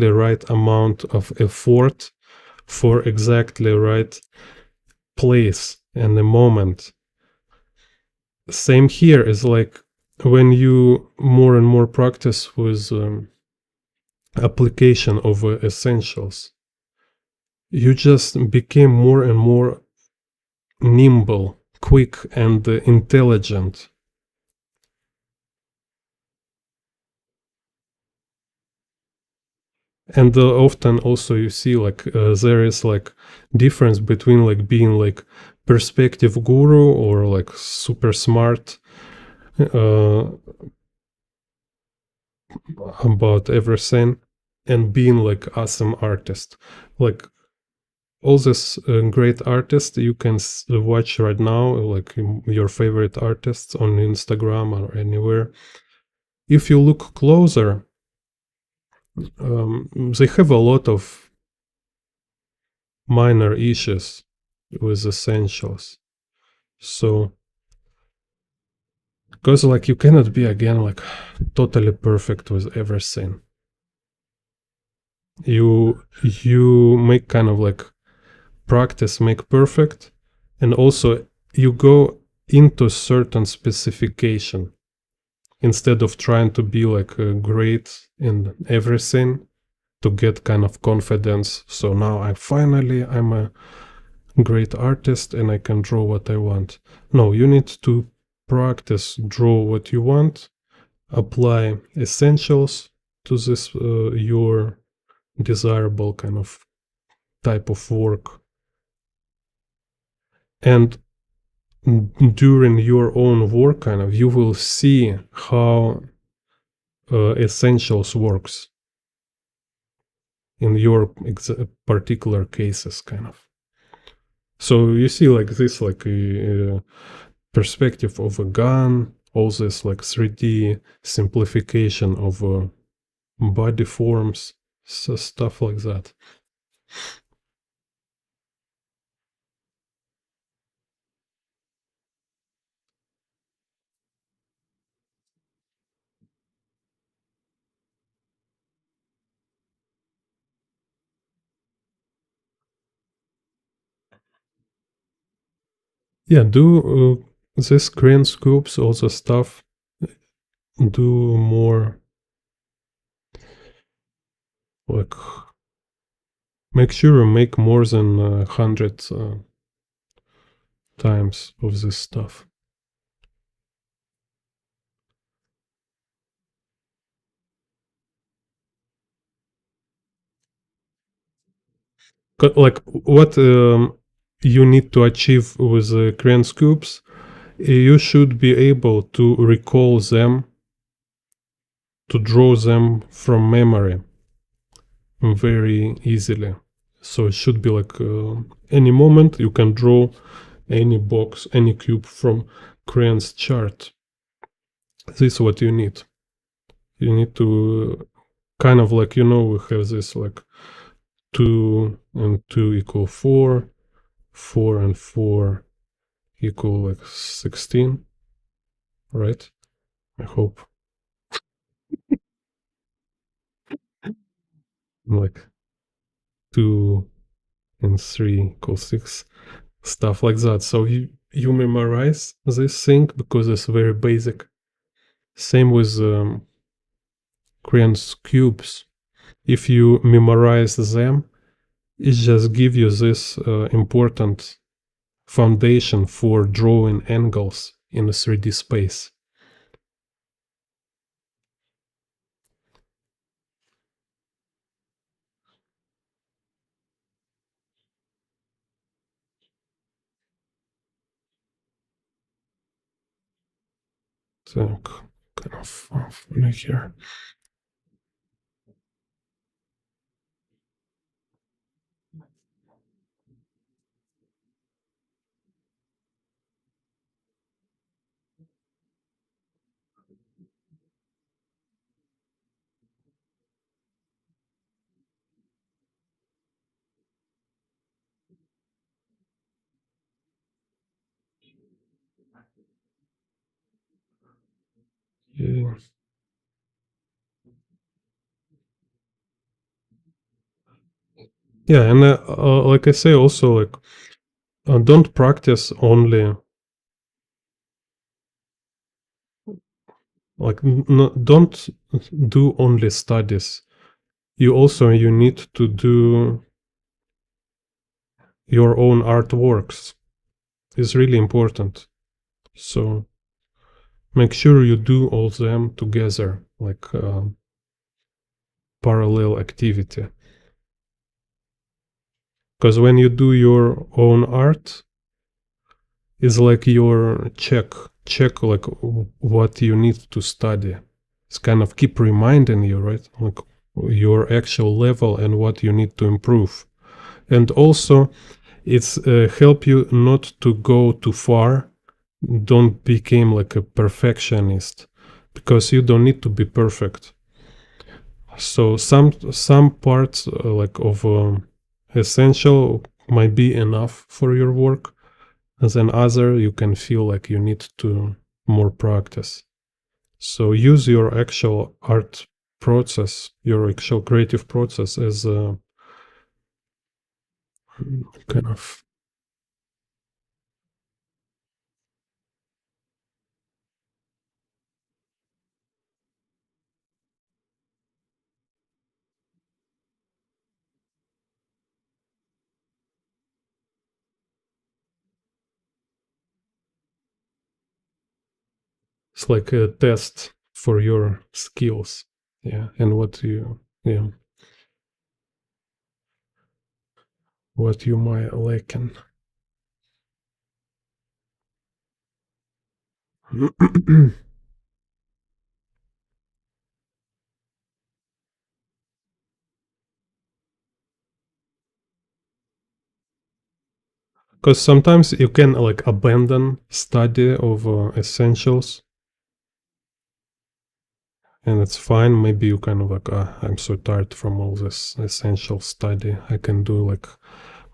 right amount of effort for exactly right place and the moment. Same here is like when you more and more practice with application of essentials, you just became more and more nimble, quick, and intelligent. And often also you see like there is like difference between like being like perspective guru or like super smart uh, about everything and being like awesome artist. Like all this great artists you can watch right now, like your favorite artists on Instagram or anywhere. If you look closer, they have a lot of minor issues with essentials. So, because like you cannot be again like totally perfect with everything. You make kind of like practice make perfect, and also you go into certain specification instead of trying to be like great in everything to get kind of confidence. So now I'm a great artist and I can draw what I want. No, you need to practice, draw what you want, apply essentials to this your desirable kind of type of work, and during your own work kind of you will see how essentials works in your particular cases kind of. So you see like this like a perspective of a gun, all this like 3D simplification of body forms, so stuff like that. Yeah, do this crane scoops, all the stuff, do more like make sure you make more than 100 times of this stuff. Like what you need to achieve with the crane scoops, you should be able to recall them, to draw them from memory very easily. So it should be like any moment you can draw any box, any cube from Crane's chart. This is what you need. You need to kind of like, we have this like 2 and 2 equal 4, 4 and 4 equal like 16, right? I hope. Like 2 and 3 equals 6, stuff like that. So you memorize this thing because it's very basic. Same with Crane's cubes. If you memorize them, it just gives you this important foundation for drawing angles in a 3D space. So kind of funny here. Yeah. Yeah, and like I say, also like don't practice only like don't do only studies. You need to do your own artworks. It's really important. So make sure you do all them together, like parallel activity. Because when you do your own art, it's like your check check like what you need to study. It's kind of keep reminding you, right? Like your actual level and what you need to improve. And also it's help you not to go too far. Don't become like a perfectionist, because you don't need to be perfect. So some parts like of essential might be enough for your work, and then other you can feel like you need to more practice. So use your actual art process, your actual creative process as a kind of, it's like a test for your skills. Yeah, and what you might lacking. Because sometimes you can like abandon study of essentials, and it's fine. Maybe you kind of like, I'm so tired from all this essential study. I can do like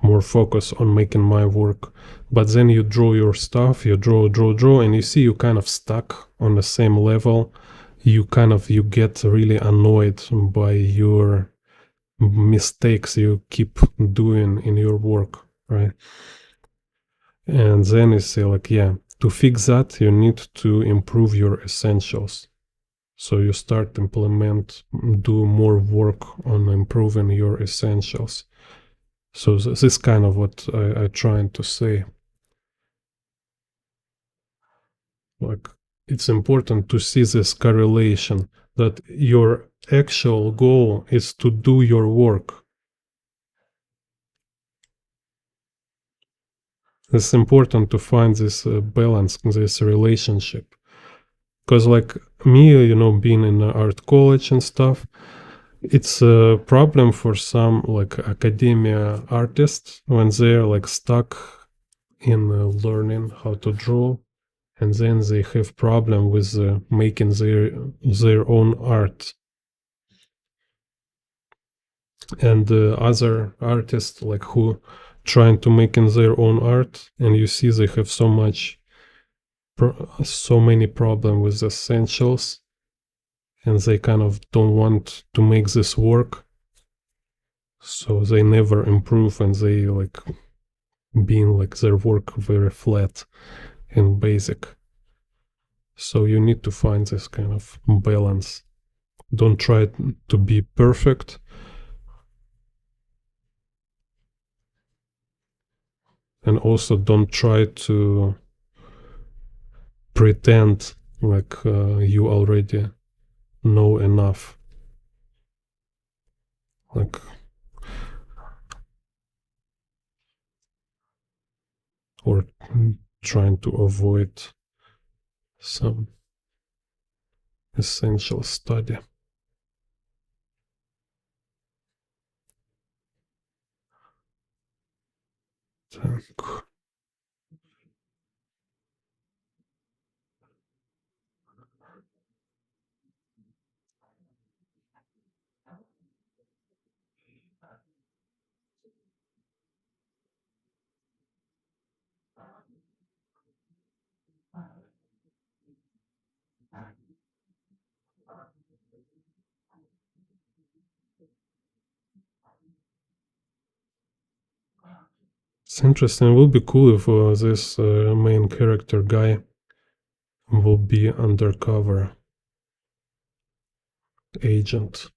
more focus on making my work. But then you draw your stuff, you draw, and you see you kind of stuck on the same level. You get really annoyed by your mistakes you keep doing in your work, right? And then you say like, yeah, to fix that, you need to improve your essentials. So you start do more work on improving your essentials. So this is kind of what I trying to say. Like, it's important to see this correlation that your actual goal is to do your work. It's important to find this balance, this relationship. Because like me, being in art college and stuff, it's a problem for some like academia artists when they're like stuck in learning how to draw, and then they have problem with making their own art. And other artists like who trying to make in their own art, and you see they have so many problem with essentials, and they kind of don't want to make this work, so they never improve, and they like being like their work very flat and basic. So you need to find this kind of balance. Don't try to be perfect, and also don't try to pretend like you already know enough, like, or trying to avoid some essential study. Так. It's interesting. It would be cool if this main character guy will be undercover agent,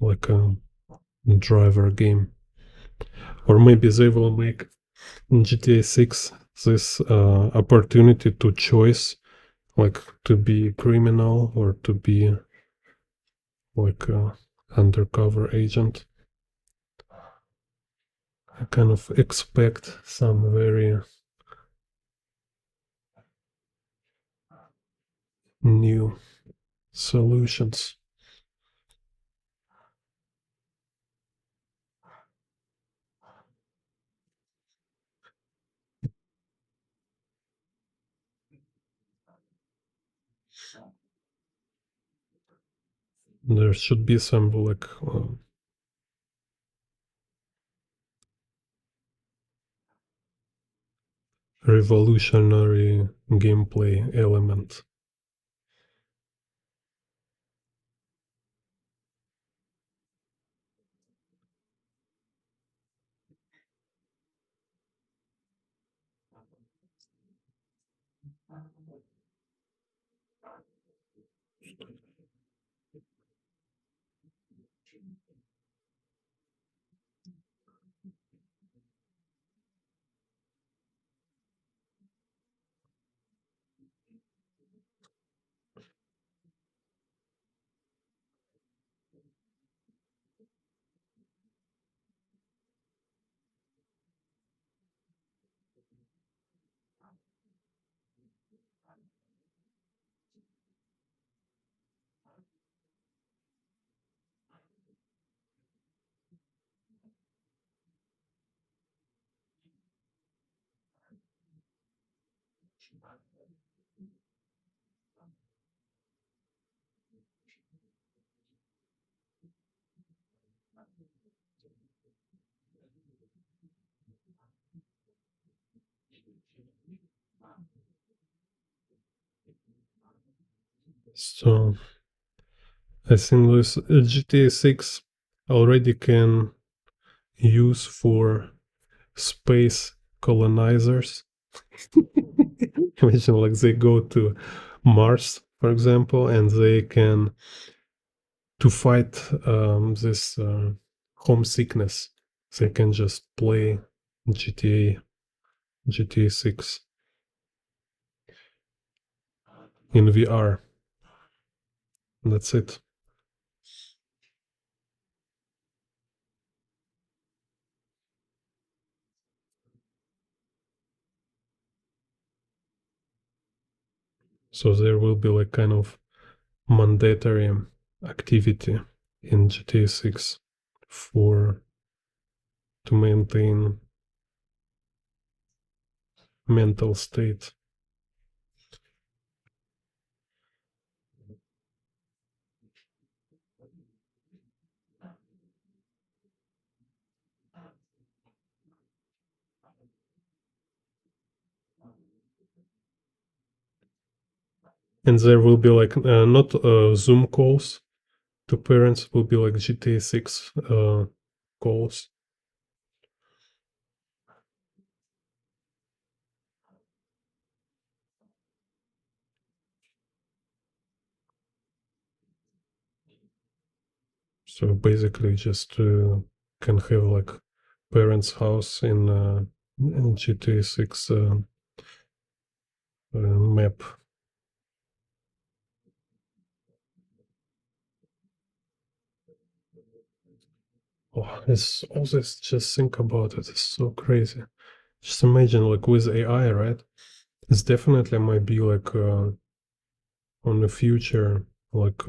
like a driver game. Or maybe they will make in GTA 6 this opportunity to choose, like to be criminal or to be like a undercover agent. I kind of expect some very new solutions. There should be some like revolutionary gameplay element. So I think this GTA 6 already can use for space colonizers. Imagine like they go to Mars, for example, and they can to fight this homesickness. They can just play GTA 6 in VR. That's it. So there will be like kind of mandatory activity in GTA 6 for to maintain mental state. And there will be like not Zoom calls to parents, will be like GTA 6 calls. So basically, just can have like parents' house in GTA 6 map. Oh, it's all this. Just think about it. It's so crazy. Just imagine, like with AI, right? It's definitely might be like on the future, like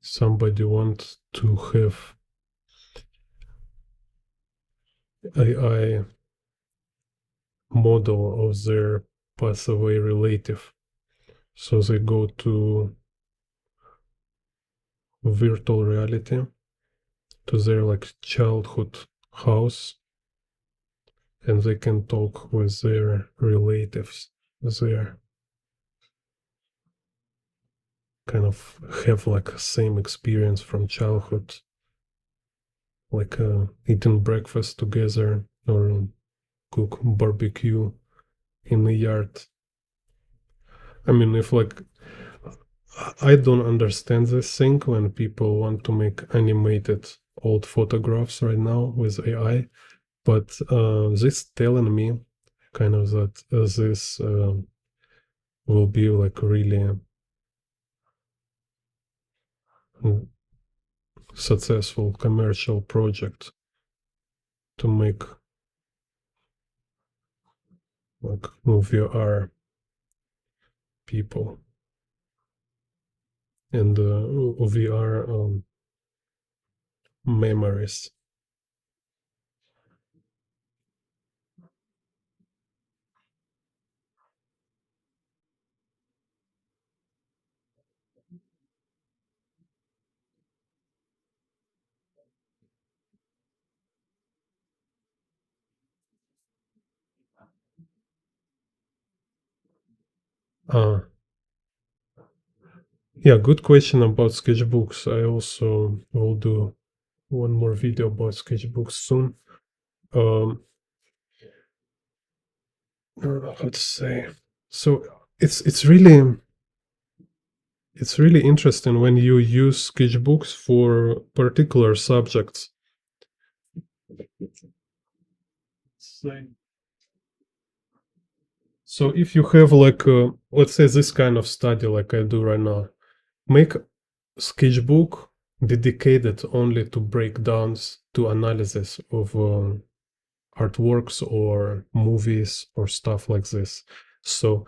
somebody wants to have AI model of their pass away relative. So they go to virtual reality to their like childhood house and they can talk with their relatives there, kind of have like same experience from childhood, like eating breakfast together or cook barbecue in the yard. I mean, if like I don't understand this thing when people want to make animated old photographs right now with AI, but this telling me kind of that this will be like really successful commercial project to make like VR people and VR memories. Uh, yeah, good question about sketchbooks. I also will do one more video about sketchbooks soon. How to say? So it's really interesting when you use sketchbooks for particular subjects. So if you have like let's say this kind of study like I do right now, make sketchbook dedicated only to breakdowns, to analysis of artworks or movies or stuff like this. So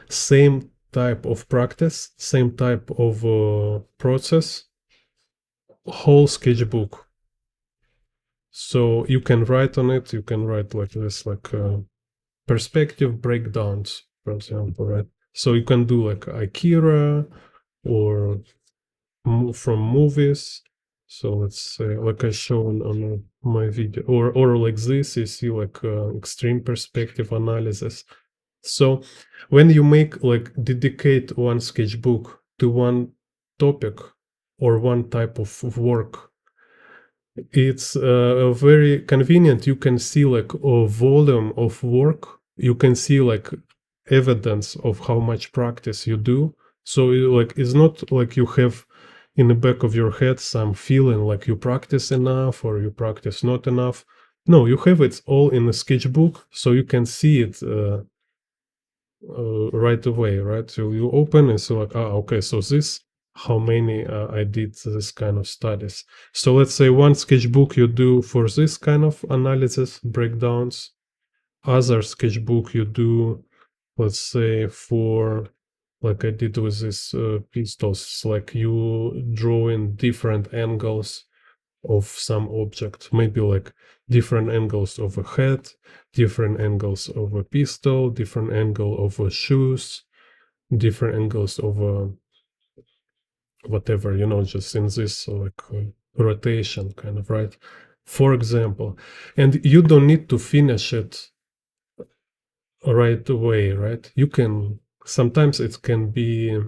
same type of practice, same type of process, whole sketchbook. So you can write on it, you can write like this, like perspective breakdowns, for example, right? So you can do like Akira or from movies. So let's say like I shown on my video, or like this, you see like extreme perspective analysis. So when you make like dedicate one sketchbook to one topic or one type of work, it's very convenient. You can see like a volume of work. You can see like evidence of how much practice you do. So like it's not like you have in the back of your head some feeling like you practice enough or you practice not enough. No, you have it all in a sketchbook, so you can see it right away, right? So you open and so like, okay, so this, how many I did this kind of studies. So let's say one sketchbook you do for this kind of analysis, breakdowns, other sketchbook you do, let's say for, like I did with this pistols, like you draw in different angles of some object, maybe like different angles of a head, different angles of a pistol, different angle of a shoes, different angles of a whatever, just in this like rotation kind of, right? For example, and you don't need to finish it right away, right? You can, sometimes it can be,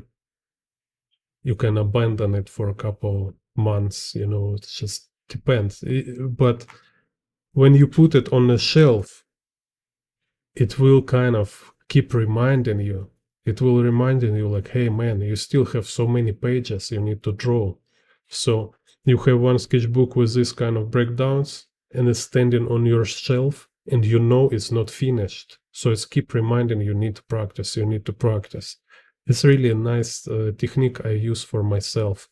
you can abandon it for a couple months, it just depends. But when you put it on a shelf, it will kind of keep reminding you. It will reminding you like, hey man, you still have so many pages you need to draw. So you have one sketchbook with this kind of breakdowns and it's standing on your shelf and you know it's not finished. So it's keep reminding you need to practice, you need to practice. It's really a nice technique I use for myself.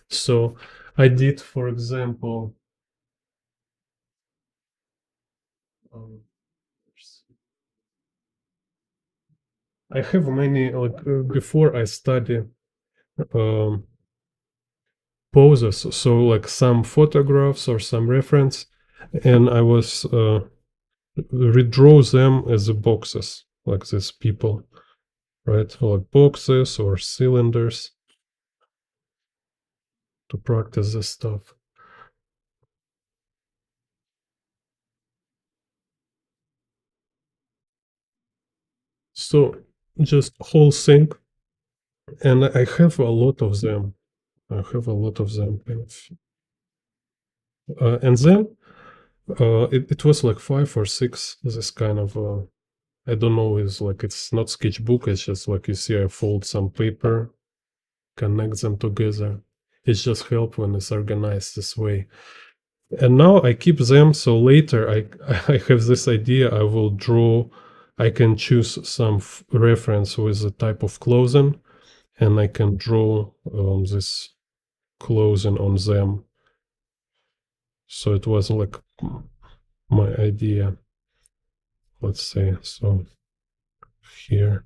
So I did, for example, um, I have many, like before I study um, poses, so like some photographs or some reference, and I was redraw them as boxes, like these people, right? Like boxes or cylinders to practice this stuff. So just whole thing, and I have a lot of them. I have a lot of them, kind of. And then it was like 5 or 6. This kind of I don't know. Is like it's not sketchbook. It's just like you see, I fold some paper, connect them together. It's just help when it's organized this way. And now I keep them. So later I have this idea. I will draw. I can choose some reference with a type of clothing, and I can draw this clothing on them. So it was like my idea, let's say. So here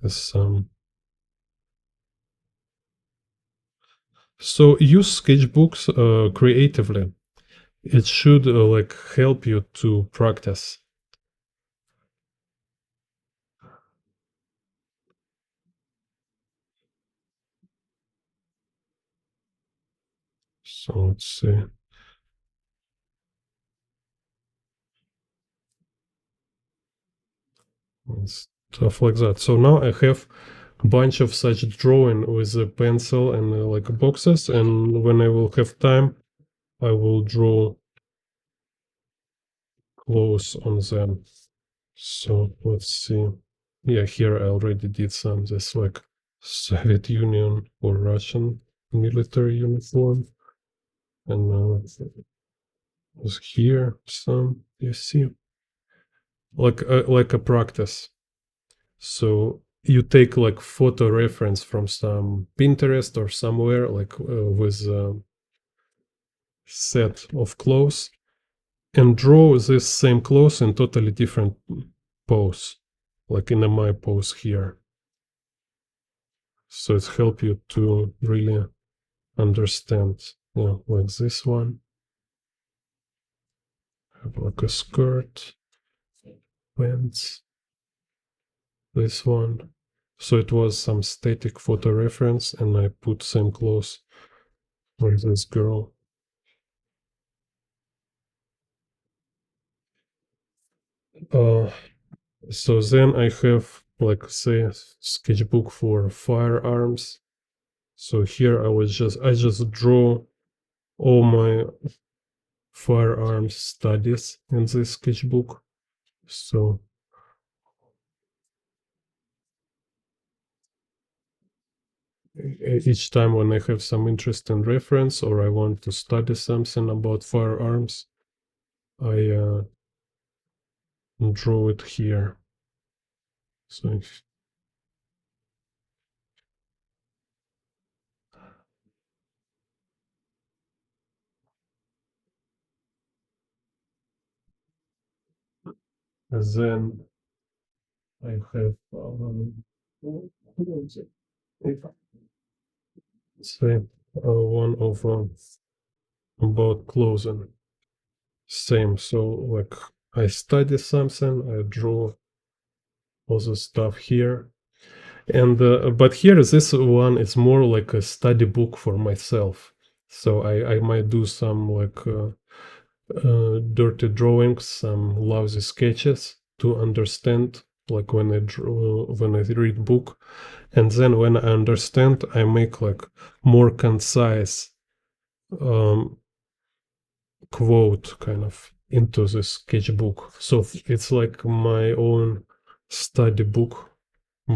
is some. So use sketchbooks creatively. It should like help you to practice. So let's see. And stuff like that. So now I have a bunch of such drawing with a pencil and like boxes, and when I will have time, I will draw close on them. So let's see. Yeah, here I already did some. This like Soviet Union or Russian military uniform, and was here some. You see, like a practice. So you take like photo reference from some Pinterest or somewhere, like with a set of clothes, and draw this same clothes in totally different pose, like in my pose here. So it's help you to really understand. Yeah, like this one. Have like a skirt, pants. This one. So it was some static photo reference, and I put same clothes like this girl. So then I have like say sketchbook for firearms. So here I just draw all my firearms studies in this sketchbook. So each time when I have some interesting reference or I want to study something about firearms, I draw it here. So if then I have say one of about clothing. Same. So like I study something, I draw all the stuff here, and but here this one is more like a study book for myself. So I might do some like dirty drawings, some lousy sketches to understand. Like when I draw, when I read book, and then when I understand, I make like more concise quote kind of into the sketchbook. So it's like my own study book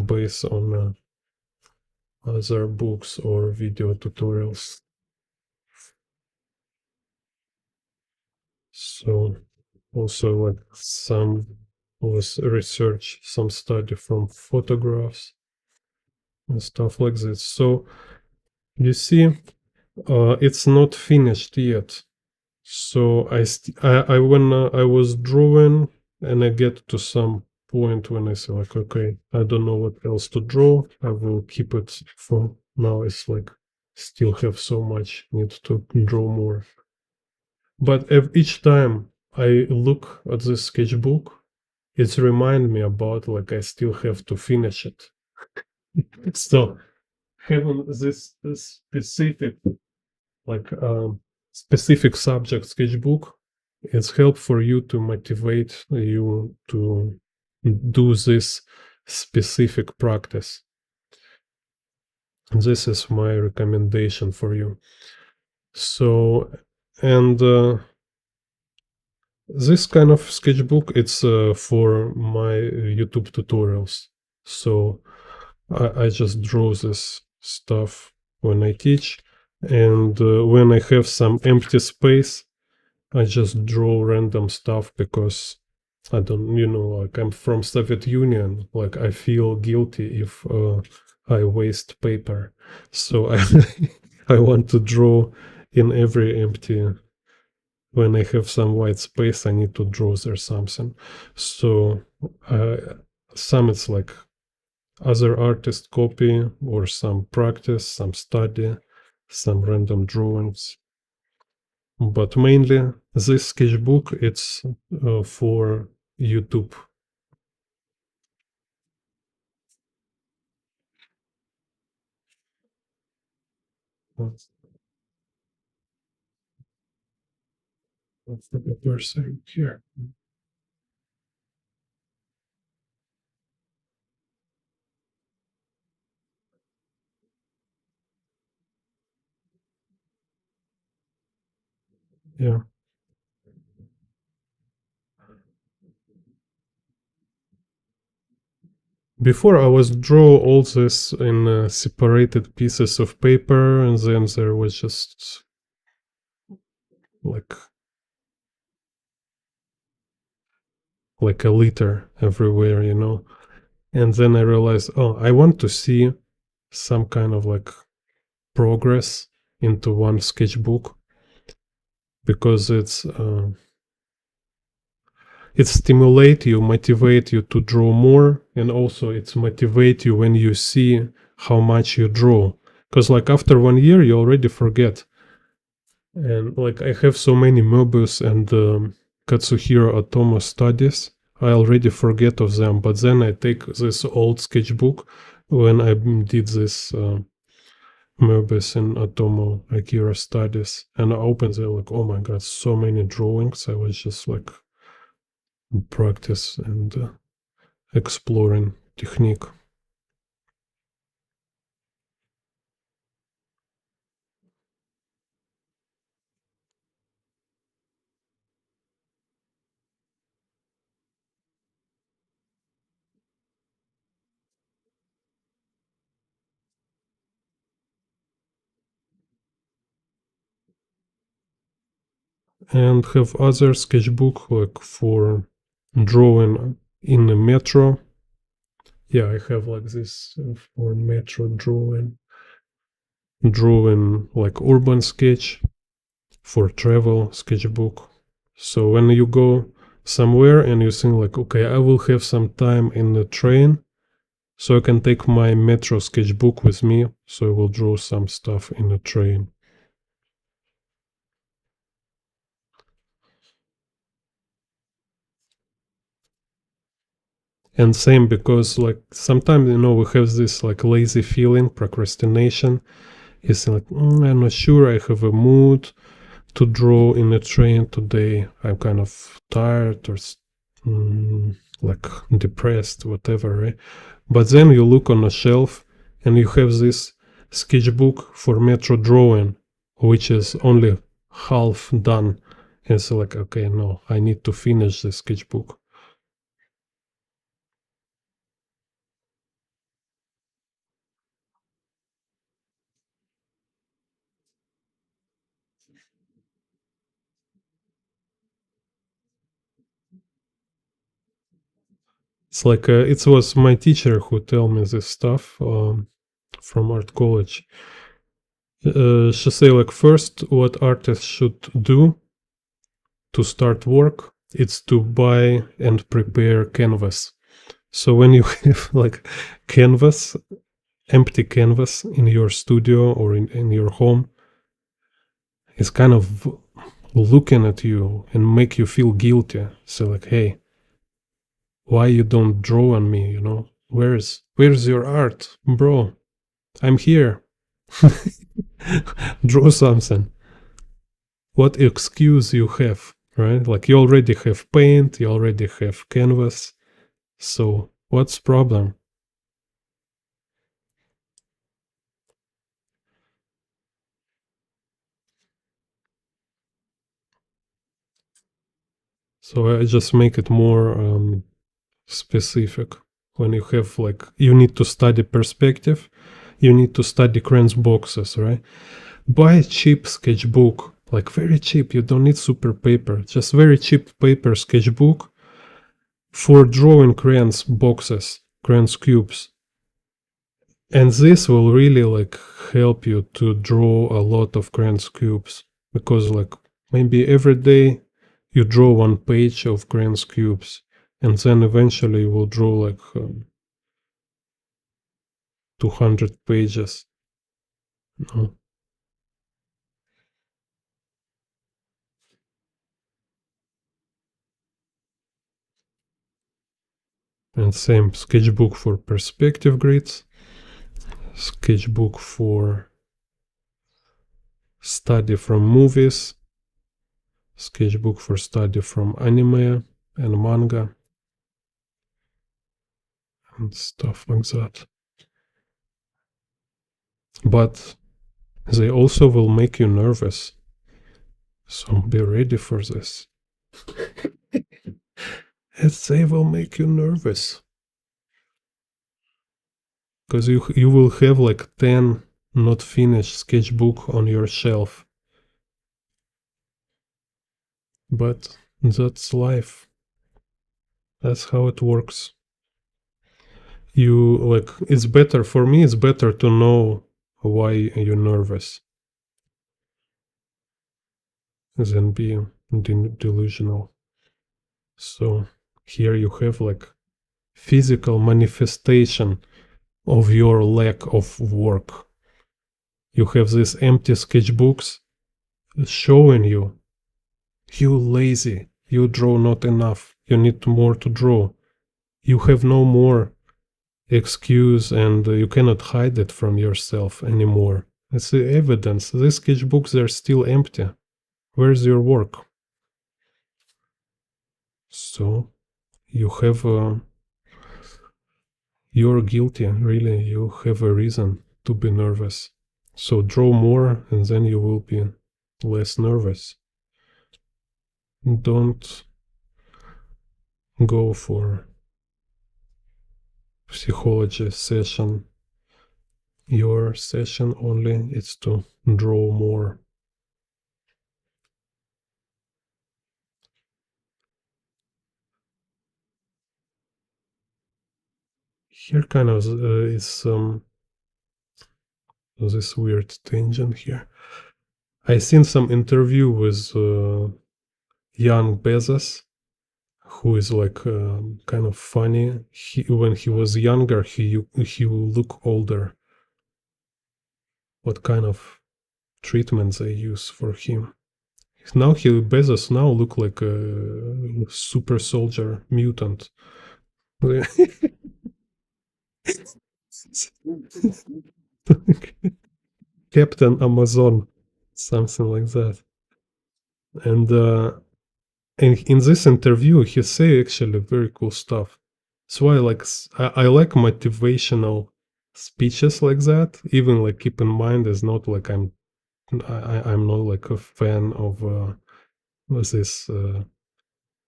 based on other books or video tutorials. So also like some was research, some study from photographs and stuff like this. So you see, it's not finished yet. So I when I was drawing and I get to some point when I say like, okay, I don't know what else to draw. I will keep it for now. It's like still have so much, need to draw more. But each time I look at this sketchbook, it's remind me about like I still have to finish it. So having this specific like specific subject sketchbook, it's help for you to motivate you to do this specific practice. This is my recommendation for you. So, and this kind of sketchbook, it's for my YouTube tutorials. So I just draw this stuff when I teach, and when I have some empty space, I just draw random stuff because I don't, like I'm from Soviet Union, like I feel guilty if I waste paper. So I want to draw in every empty. When I have some white space, I need to draw there something. So some it's like other artist copy or some practice, some study, some random drawings. But mainly this sketchbook, it's for YouTube. What's, what's the paper saying here? Yeah. Before I was draw all this in separated pieces of paper, and then there was just like a litter everywhere, you know. And then I realized, oh, I want to see some kind of like progress into one sketchbook, because it stimulate you, motivate you to draw more, and also it's motivate you when you see how much you draw. Because like after 1 year, you already forget. And like I have so many Mobius and Katsuhiro Otomo studies, I already forget of them. But then I take this old sketchbook when I did this Mobius and Otomo Akira studies, and I opened it like, oh my god, so many drawings. I was just like practice and exploring technique. And have other sketchbook like for drawing in the metro. Yeah, I have like this for metro drawing like urban sketch, for travel sketchbook. So when you go somewhere and you think like, okay, I will have some time in the train, so I can take my metro sketchbook with me, so I will draw some stuff in the train. And same, because like sometimes, you know, we have this like lazy feeling, procrastination. It's like, I'm not sure I have a mood to draw in a train today. I'm kind of tired or like depressed, whatever, right? But then you look on a shelf and you have this sketchbook for metro drawing, which is only half done. And it's like, okay, no, I need to finish the sketchbook. It's like it was my teacher who told me this stuff from art college. She say like, first, what artists should do to start work, it's to buy and prepare canvas. So when you have like canvas, empty canvas in your studio or in your home, it's kind of looking at you and make you feel guilty. So like, hey, why you don't draw on me, you know? Where's your art, bro? I'm here. Draw something. What excuse you have, right? Like you already have paint, you already have canvas. So what's problem? So I just make it more specific. When you have like, you need to study perspective, you need to study crayons boxes, right? Buy a cheap sketchbook, like very cheap. You don't need super paper, just very cheap paper sketchbook for drawing crayons boxes, crayons cubes. And this will really like help you to draw a lot of crayons cubes, because like maybe every day you draw one page of crayons cubes, and then eventually you will draw like 200 pages. No. And same sketchbook for perspective grids, sketchbook for study from movies, sketchbook for study from anime and manga, and stuff like that. But they also will make you nervous. So be ready for this. They will make you nervous. Because you will have like 10 not finished sketchbook on your shelf. But that's life. That's how it works. You like, it's better for me, it's better to know why you're nervous than being delusional. So here you have like physical manifestation of your lack of work. You have these empty sketchbooks showing you lazy, you draw not enough, you need more to draw. You have no more excuse and you cannot hide it from yourself anymore. It's the evidence. These sketchbooks are still empty. Where's your work? So you have you're guilty, really. You have a reason to be nervous. So draw more and then you will be less nervous. Don't go for psychology session. Your session only is to draw more. Here kind of is this weird tangent here. I seen some interview with young Bezos, who is like kind of funny. When he was younger, he will look older. What kind of treatments they use for him? Now Bezos now look like a super soldier mutant. Captain Amazon, something like that. And in this interview, he say actually very cool stuff. That's why I like motivational speeches like that. Even like keep in mind, it's not like I'm not like a fan of this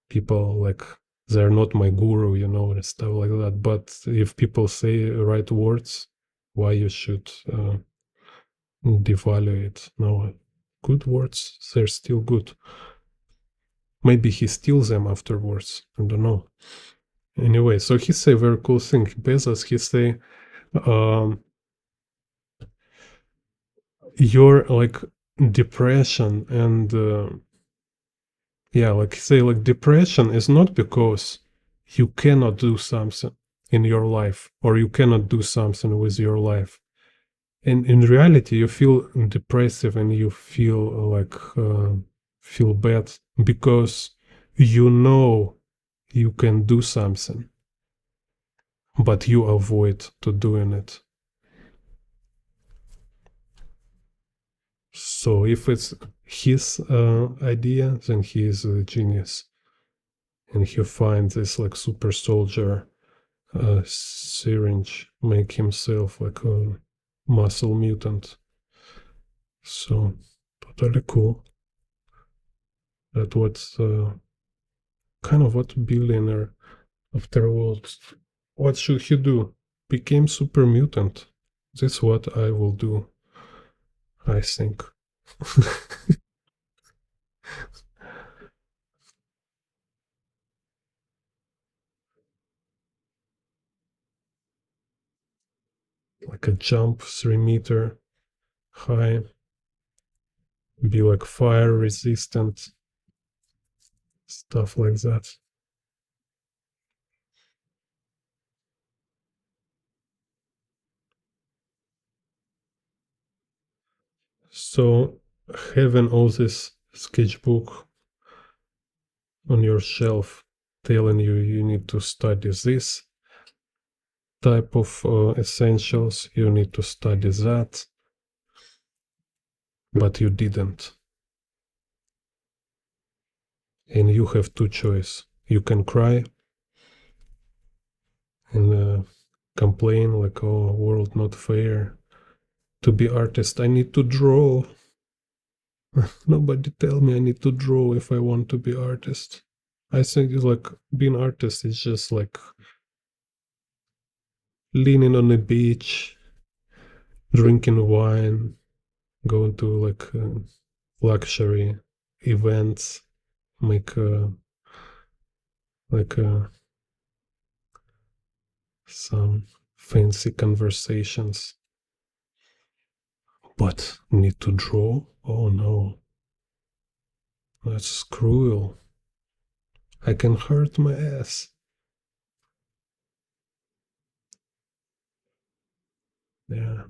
people like they're not my guru, and stuff like that. But if people say right words, why you should devalue it? No, good words, they're still good. Maybe he steals them afterwards. I don't know. Anyway, so he say very cool thing. Bezos, he say, your like depression and yeah, like say like depression is not because you cannot do something in your life or you cannot do something with your life. And in reality, you feel depressive and you feel like feel bad because you know you can do something, but you avoid to doing it. So if it's his idea, then he is a genius, and he finds this like super soldier syringe, make himself like a muscle mutant. So totally cool. That what's kind of what billionaire afterwards. What should he do? Became super mutant. That's what I will do, I think. Like a jump 3 meter high, be like fire resistant, stuff like that. So having all this sketchbook on your shelf telling you need to study this type of essentials, you need to study that, but you didn't. And you have two choices. You can cry and complain like, oh, world not fair. To be artist, I need to draw. Nobody tell me I need to draw if I want to be artist. I think it's like being artist is just like leaning on the beach, drinking wine, going to like luxury events, make like some fancy conversations. But need to draw? Oh no, that's cruel. I can hurt my ass. Yeah.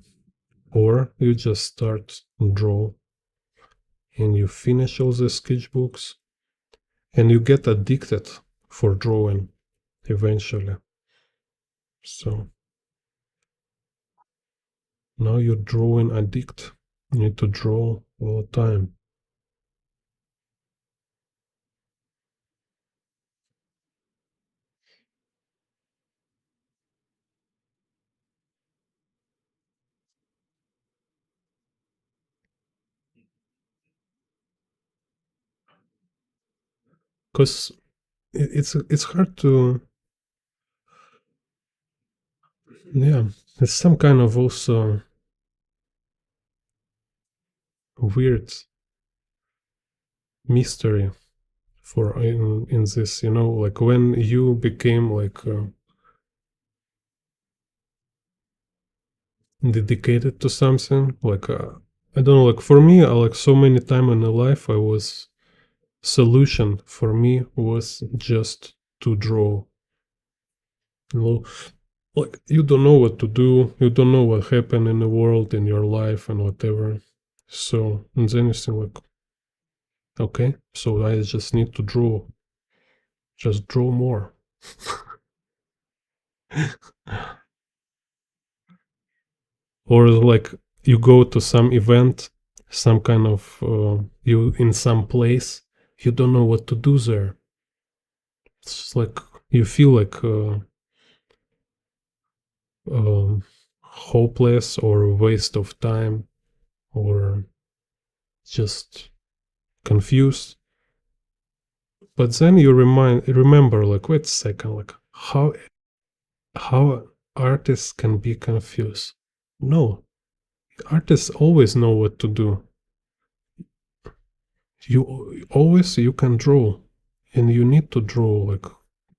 Or you just start draw and you finish all the sketchbooks and you get addicted for drawing eventually. So now you're drawing addict. You need to draw all the time. Because it's hard to, yeah, it's some kind of also weird mystery for in this, you know, like when you became like dedicated to something, like I don't know, like for me, like so many time in the life, I was solution for me was just to draw. You know, like you don't know what to do, you don't know what happened in the world, in your life, and whatever. So and then you think like, okay, so I just need to draw, just draw more. Or like you go to some event, some kind of you in some place, you don't know what to do there. It's like you feel like hopeless or waste of time or just confused. But then you remember like, wait a second, like how artists can be confused. No, artists always know what to do. You can draw, and you need to draw like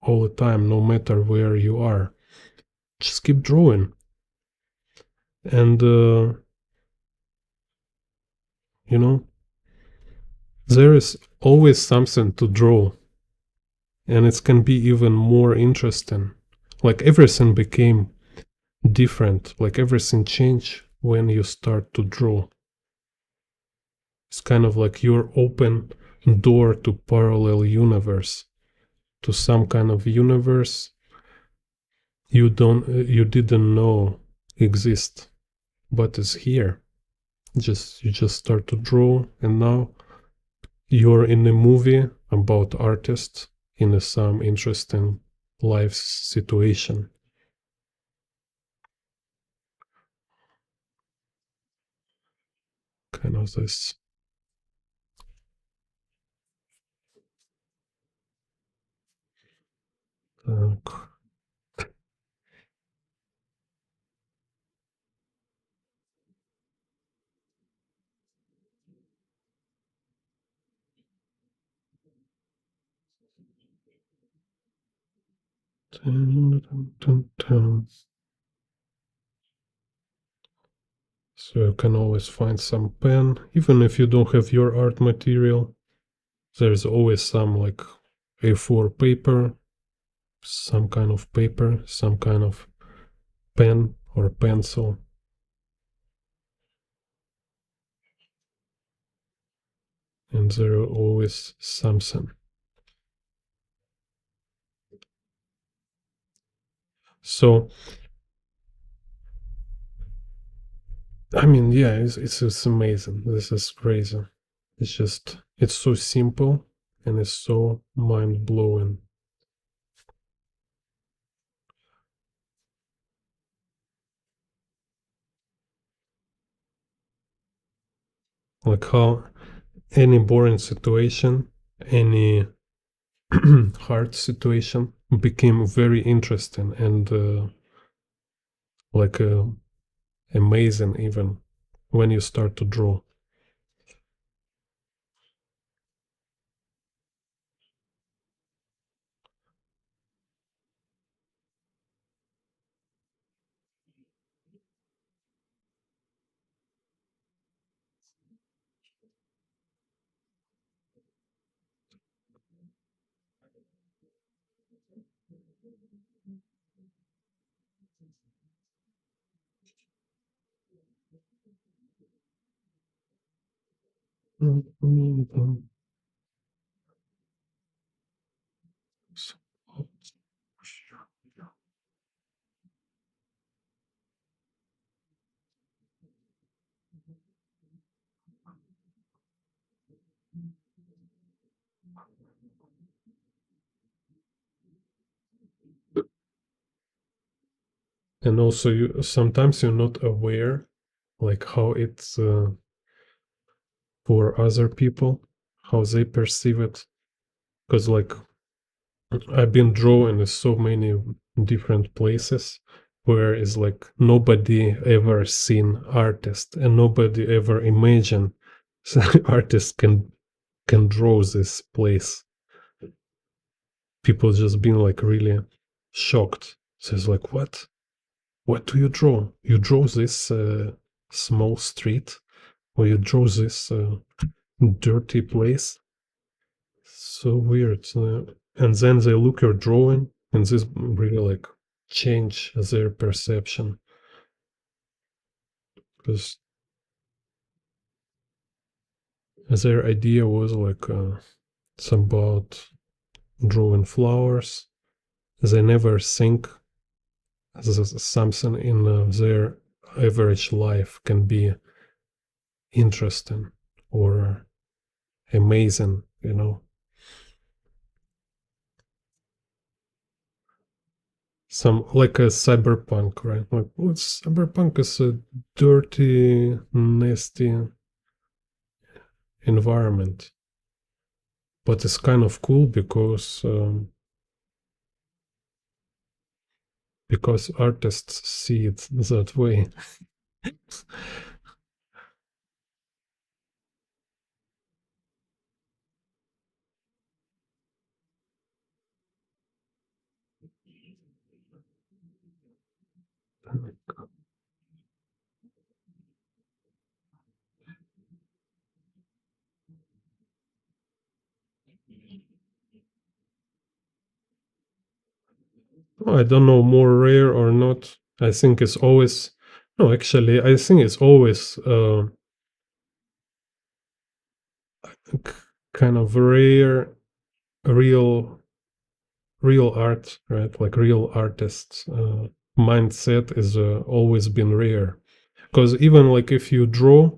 all the time, no matter where you are. Just keep drawing, and you know there is always something to draw, and it can be even more interesting. Like everything became different, like everything changed when you start to draw. It's kind of like your open door to parallel universe, to some kind of universe you didn't know exist, but it's here. You just start to draw, and now you're in a movie about artists in some interesting life situation. Kind of this. Uh, so you can always find some pen, even if you don't have your art material. There's always some like A4 paper, some kind of paper, some kind of pen or pencil. and there's always something. So I mean, yeah, it's amazing. This is crazy. It's so simple and it's so mind blowing. Like how any boring situation, any hard situation became very interesting and like amazing even when you start to draw. And also, you sometimes you're not aware, like how it's for other people, how they perceive it. Because like I've been drawing in so many different places where it's like nobody ever seen artist and nobody ever imagined artist can draw this place. People just been like really shocked. So it's like, what do you draw? You draw this small street, or you draw this dirty place? So weird. And then they look your drawing, and this really like change their perception because their idea was like it's about drawing flowers. They never think something in their average life can be interesting or amazing, you know. Some like a cyberpunk, right? Like what's cyberpunk is a dirty, nasty environment, but it's kind of cool because artists see it that way. I don't know, more rare or not. I think it's always no. Actually, I think it's always kind of rare, real, real art, right? Like real artists. Mindset is always been rare, because even like if you draw,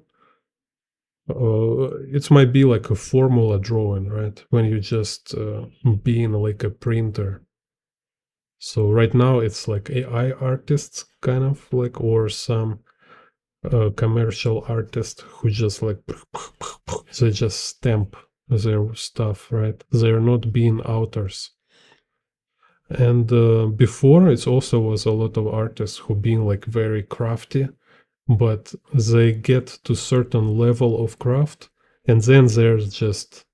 it might be like a formula drawing, right? When you just being like a printer. So right now it's like AI artists, kind of like, or some commercial artists who just like they just stamp their stuff, right? They're not being authors. And before, it also was a lot of artists who being like very crafty, but they get to certain level of craft, and then there's just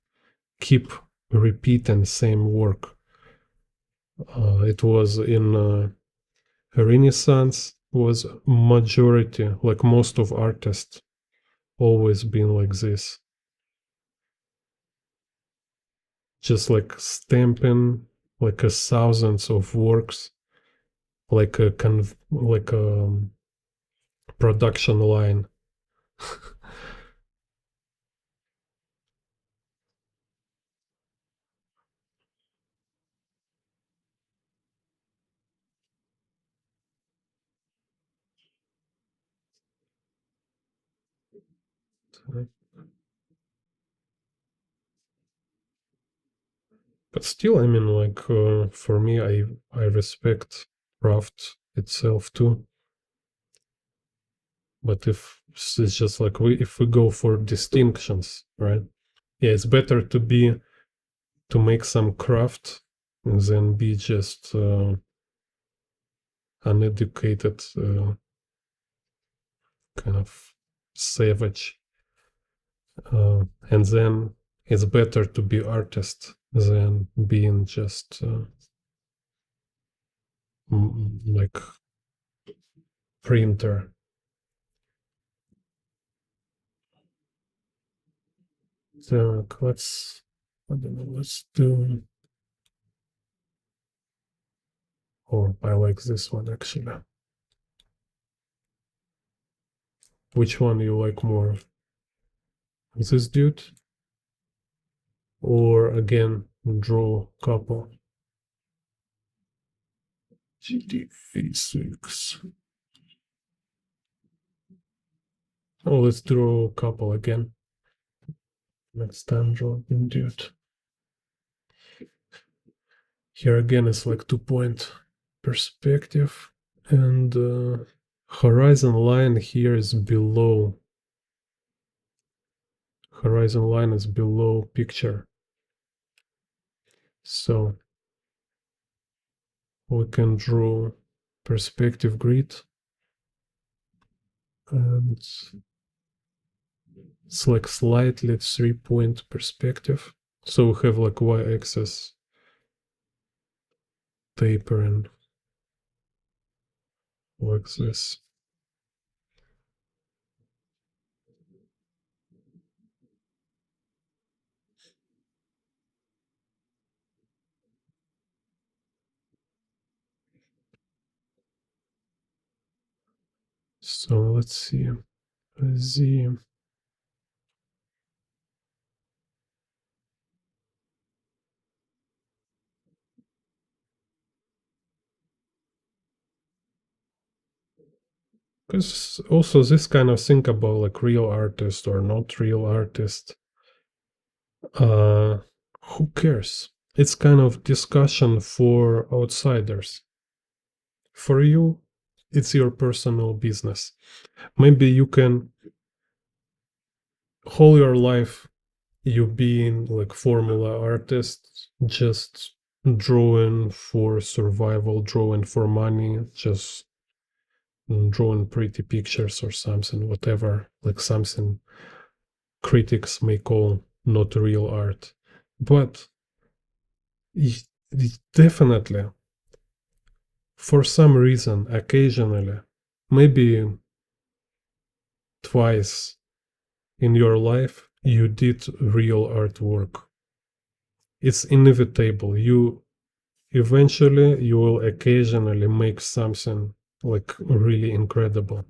keep repeating same work. It was in Renaissance was majority, like most of artists, always been like this, just like stamping like a thousands of works, like a like a production line. But still, I mean, like, for me, I respect craft itself too. But if it's just like if we go for distinctions, right? Yeah, it's better to make some craft than be just uneducated kind of savage. And then it's better to be artist than being just like printer. So I don't know, let's do. Oh, I like this one actually. Which one you like more? This dude? Or again, draw couple? GT6. Oh, let's draw couple again. Next time, draw dude. Here again, it's like 2-point perspective. And horizon line here is below. Horizon line is below picture. So we can draw perspective grid. And it's like slightly 3-point perspective. So we have like y-axis tapering like this. So let's see. Z. Because also this kind of think about like real artist or not real artist. Who cares? It's kind of discussion for outsiders. For you, it's your personal business. Maybe you can whole your life you being like formula artist, just drawing for survival, drawing for money, just drawing pretty pictures or something, whatever, like something critics may call not real art. But definitely, for some reason, occasionally, maybe twice in your life, you did real artwork. It's inevitable. You eventually you will occasionally make something like really incredible.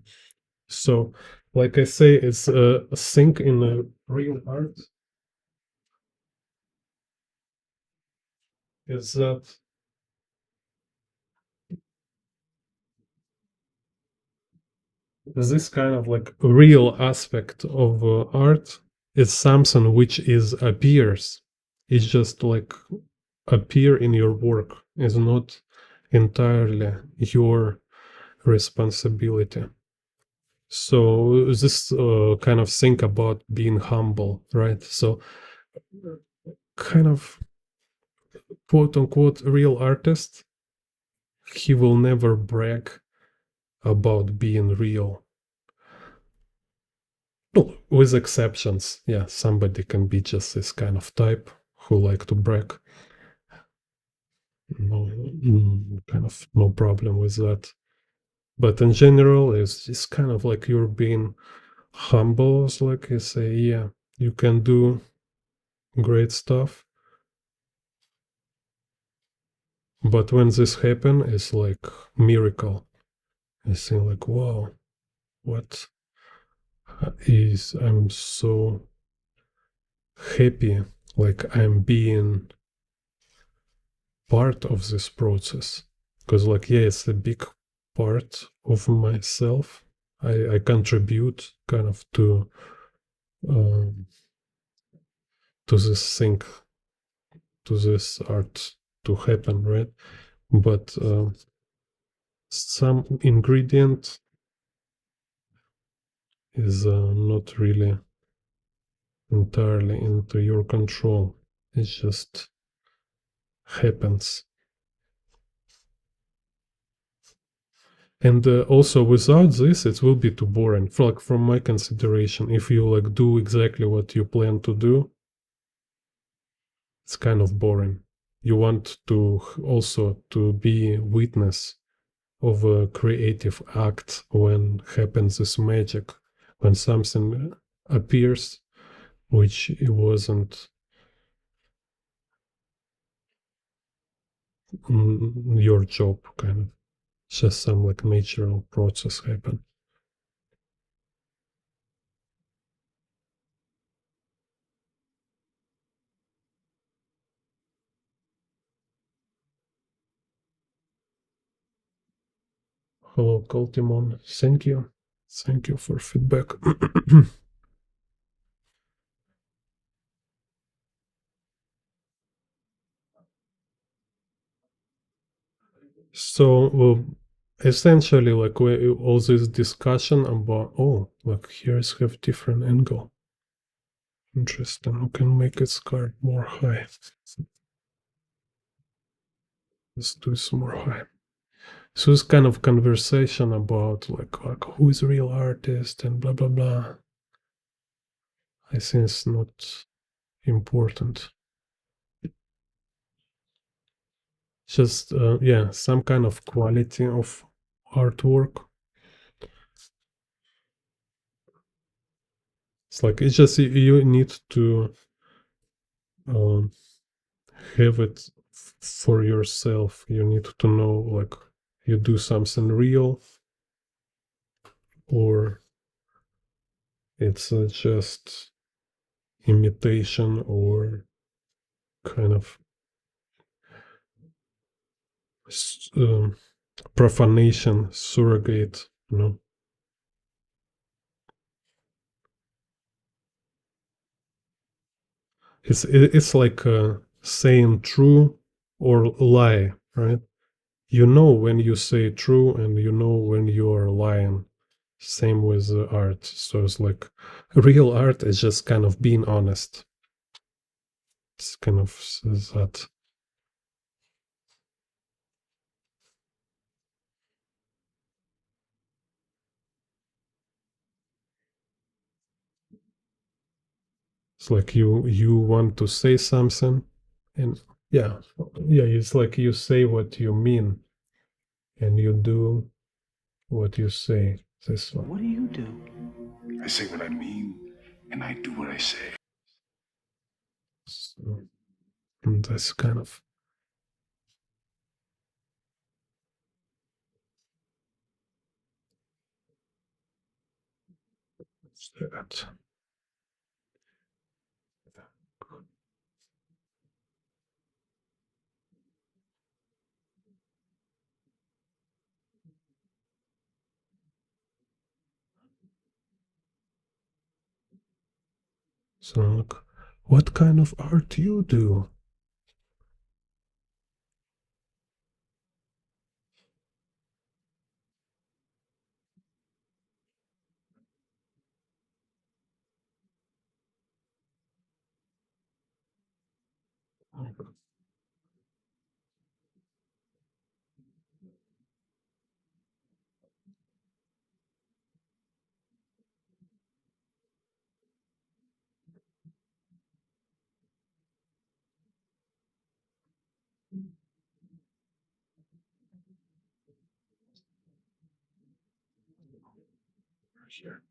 So, like I say, it's a thing in a real art is that this kind of like real aspect of art is something which is appears. It's just like appear in your work. Is not entirely your responsibility. So this kind of think about being humble, right? So kind of quote unquote real artist, he will never brag about being real. Well, with exceptions. Yeah, somebody can be just this kind of type who like to brag. No, kind of no problem with that. But in general, it's kind of like you're being humble. It's like you say, yeah, you can do great stuff. But when this happen, it's like miracle. I think like, wow, what is, I'm so happy, like I'm being part of this process. Because like, yeah, it's a big part of myself. I contribute kind of to um, to this thing, to this art to happen, right? But some ingredient is not really entirely into your control. It just happens. And also without this, it will be too boring. For, like, from my consideration, if you like do exactly what you plan to do, it's kind of boring. You want to also to be witness of a creative act when happens this magic, when something appears which it wasn't your job, kind of. Just some like natural process happen. Hello, Coltimon. Thank you. Thank you for feedback. So essentially, like all this discussion about, oh, like here's have different angle. Interesting. We can make its card more high. Let's do some more high. So it's kind of conversation about like who is a real artist and blah blah blah. I think it's not important. Just yeah, some kind of quality of artwork. It's like it's just you need to um, have it for yourself. You need to know like you do something real or it's just imitation or kind of um, profanation surrogate, you know. It's like saying true or lie, right? You know when you say true and you know when you are lying. Same with art. So it's like real art is just kind of being honest. It's kind of that. It's like you want to say something, and yeah, yeah. It's like you say what you mean, and you do what you say. This one. What do you do? I say what I mean, and I do what I say. So, and that's kind of that. So like, what kind of art do you do? Here.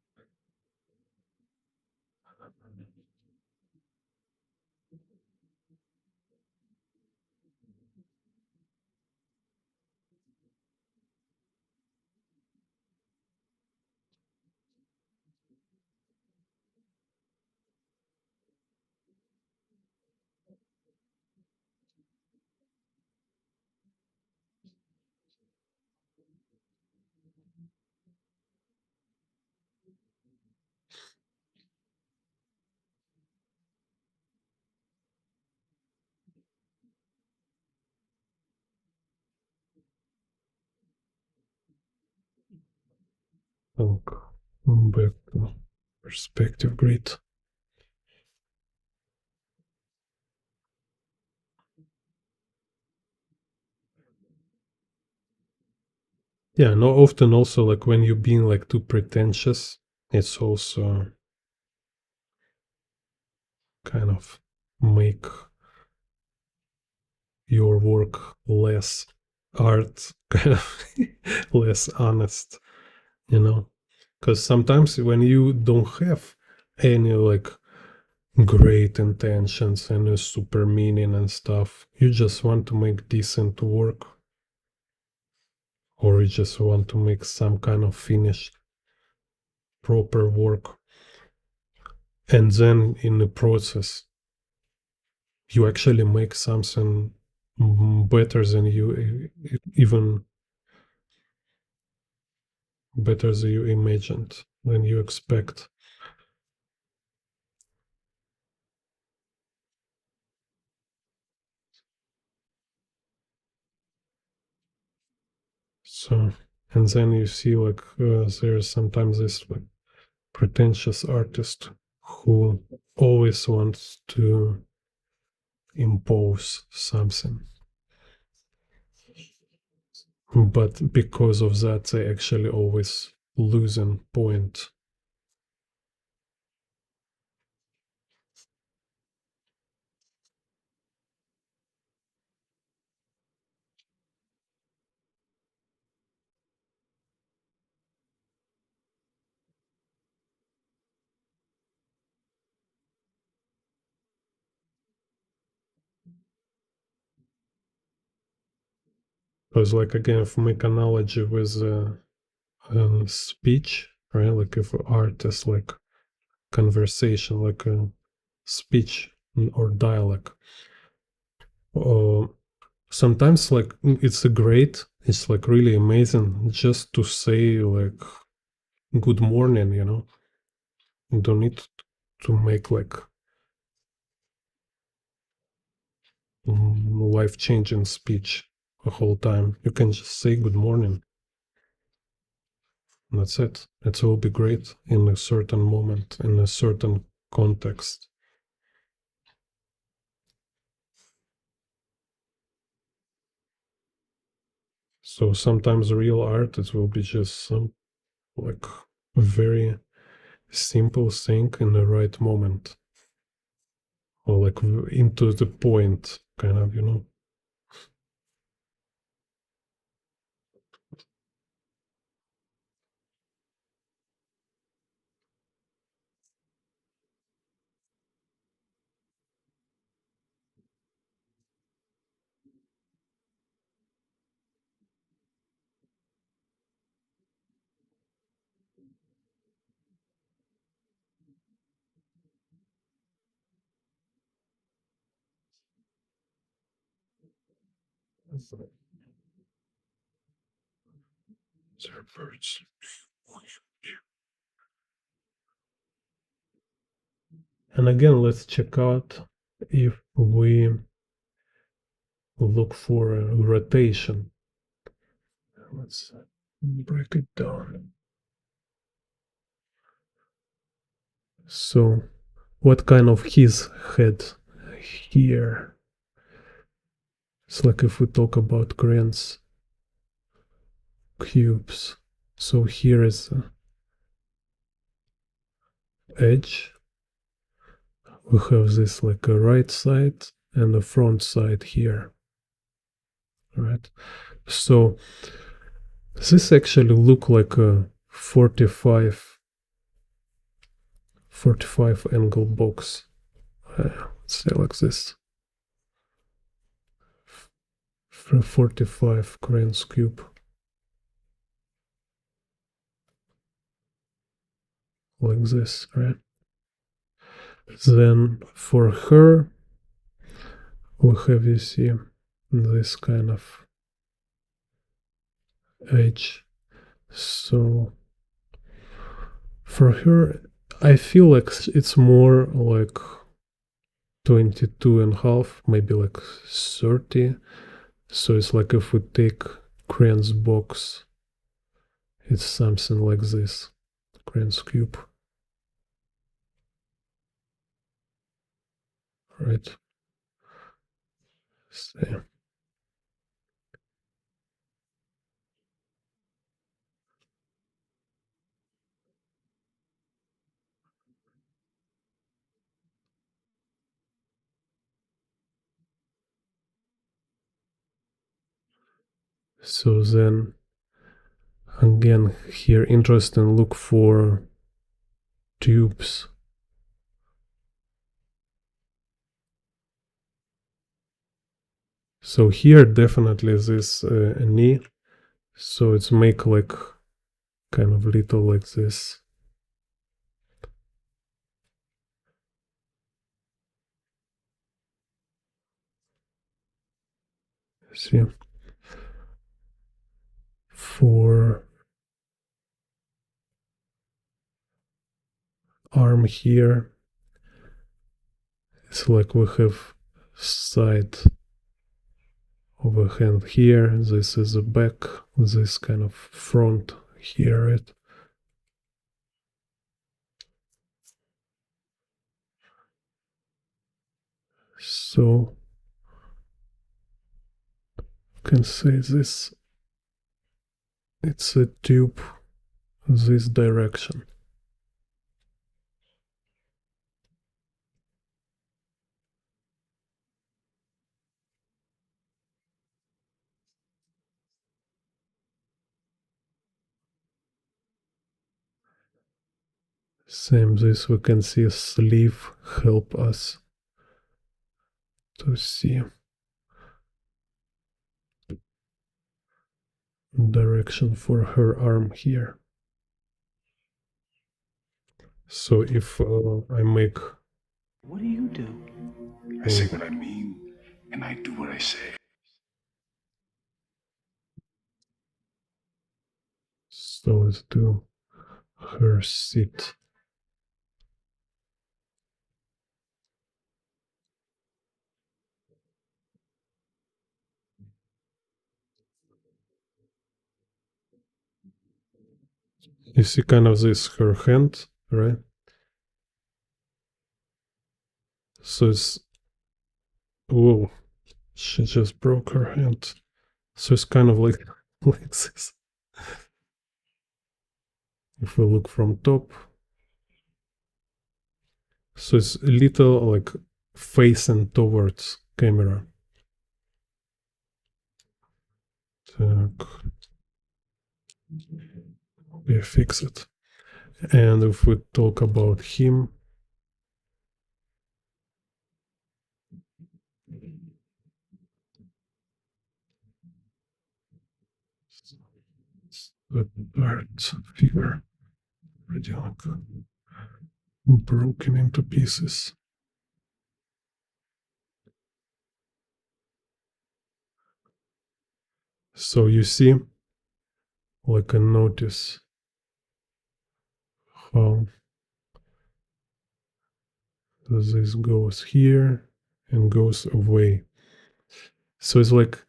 back to perspective grid. Yeah, no, often also like when you're being like too pretentious, it's also kind of make your work less art, kind of less honest, you know? Because sometimes when you don't have any like great intentions and a super meaning and stuff, you just want to make decent work, or you just want to make some kind of finished proper work, and then in the process you actually make something better than you even better than you imagined, than you expect. So, and then you see like there's sometimes this like pretentious artist who always wants to impose something, but because of that they actually always losing point. Because like again, if we make analogy with speech, right? Like if art is like conversation, like a speech or dialogue. Sometimes like it's a great, it's like really amazing just to say like good morning, you know. You don't need to make like life-changing speech the whole time. You can just say good morning. And that's it. It will be great in a certain moment, in a certain context. So sometimes real art, it will be just some like a very simple thing in the right moment, or like into the point, kind of, you know. There birds. And again, let's check out if we look for a rotation. Let's break it down. So, what kind of his head here? It's like if we talk about Grant's cubes. So here is the edge. We have this like a right side and a front side here. Right. So this actually look like a 45 angle box. Let's say like this. 45 Grant's cube. Like this, right? Then for her, we have, you see, this kind of edge. So for her, I feel like it's more like 22 and a half, maybe like 30. So it's like if we take Grant's box, it's something like this. Kranz cube. Right. So, so then again here interesting, look for tubes. So here definitely this knee, so it's make like kind of little like this. See, for arm here, it's like we have side of a hand here, this is the back, this kind of front here, right? So you can say this, it's a tube this direction. Same this, we can see a sleeve help us to see direction for her arm here. So if I make... What do you do? I say what I mean, and I do what I say. So let's do her sit. You see kind of this, her hand, right? So it's... Whoa, she just broke her hand. So it's kind of like, like this. If we look from top, so it's a little like facing towards camera. Так. We fix it. And if we talk about him, the bird figure already like broken into pieces. So you see, like a notice how this goes here and goes away. So it's like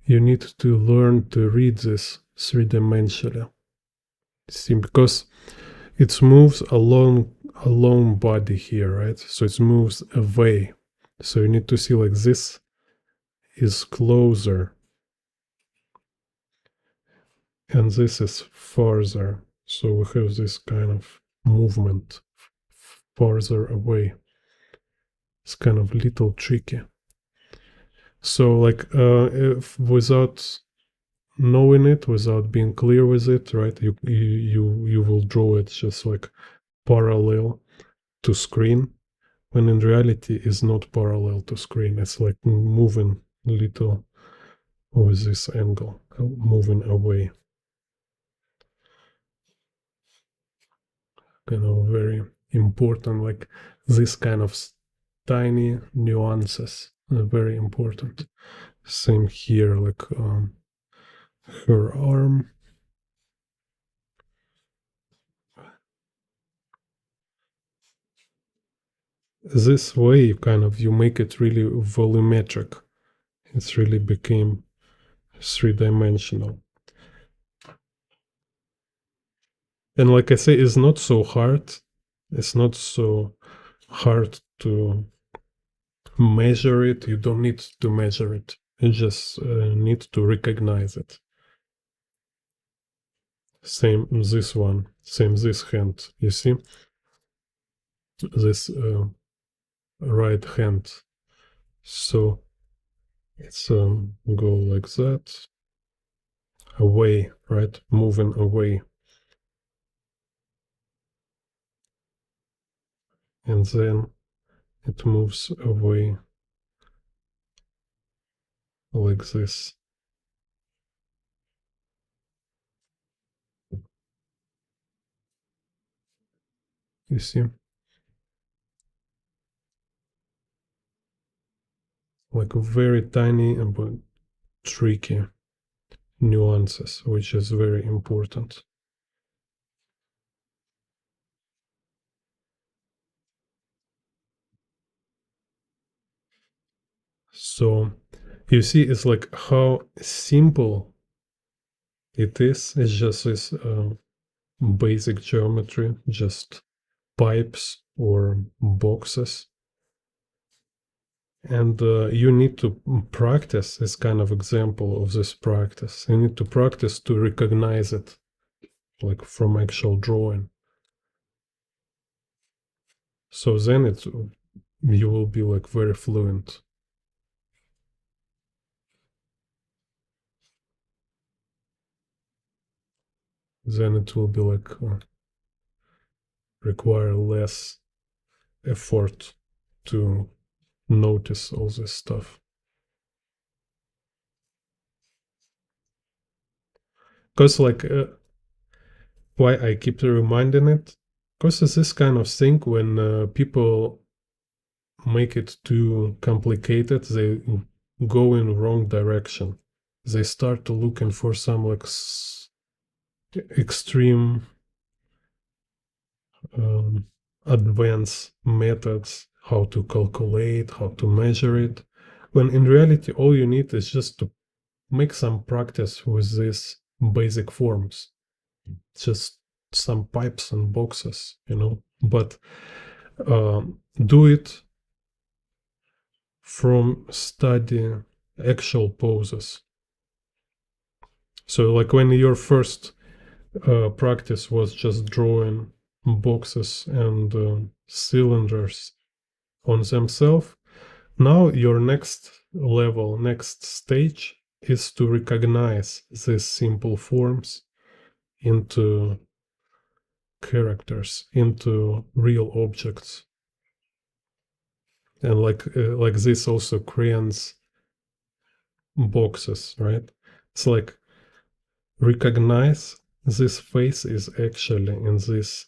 you need to learn to read this three-dimensionally. See, because it moves along body here, right? So it moves away. So you need to see like this is closer and this is farther. So we have this kind of movement farther away. It's kind of little tricky. So like if without knowing it, without being clear with it, right, you will draw it just like parallel to screen, when in reality is not parallel to screen. It's like moving a little with this angle, moving away. Kind of very important, like this kind of tiny nuances are very important. Same here, like her arm. This way, kind of, you make it really volumetric. It's really became three-dimensional. And like I say, it's not so hard. It's not so hard to measure it. You don't need to measure it. You just need to recognize it. Same this one. Same this hand. You see? This right hand. So it's go like that. Away, right? Moving away. And then it moves away like this. You see? Like very tiny but tricky nuances, which is very important. So you see, it's like how simple it is. It's just this basic geometry, just pipes or boxes. And you need to practice this kind of example of this practice. You need to practice to recognize it, like from actual drawing. So then you will be like very fluent. Then it will be like require less effort to notice all this stuff. Because like why I keep reminding it, because it's this kind of thing when people make it too complicated, they go in wrong direction. They start to looking for some like extreme um, advanced methods, how to calculate, how to measure it, when in reality all you need is just to make some practice with these basic forms, just some pipes and boxes, but do it from study actual poses. So like when your first practice was just drawing boxes and cylinders on themselves, now your next level, next stage is to recognize these simple forms into characters, into real objects. And like this also crayons boxes, right? It's like recognize this face is actually in this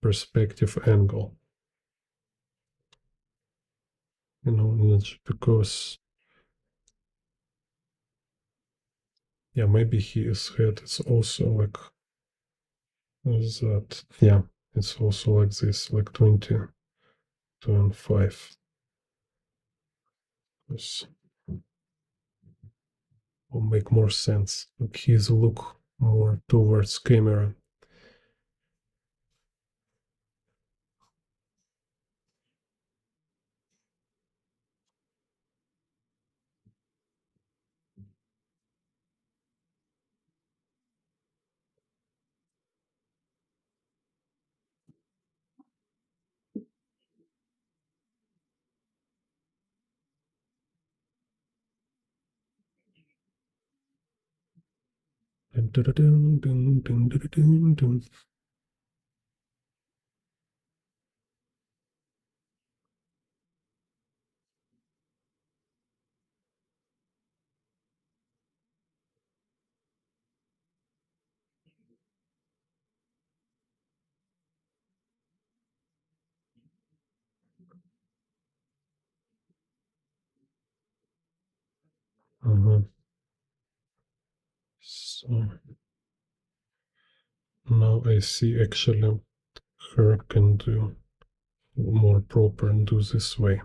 perspective angle. It's because maybe his head is also like that. Yeah, it's also like this, like 22 and 5. This will make more sense. Like his look more towards camera. Uh-huh. So now I see actually her can do more proper and do this way.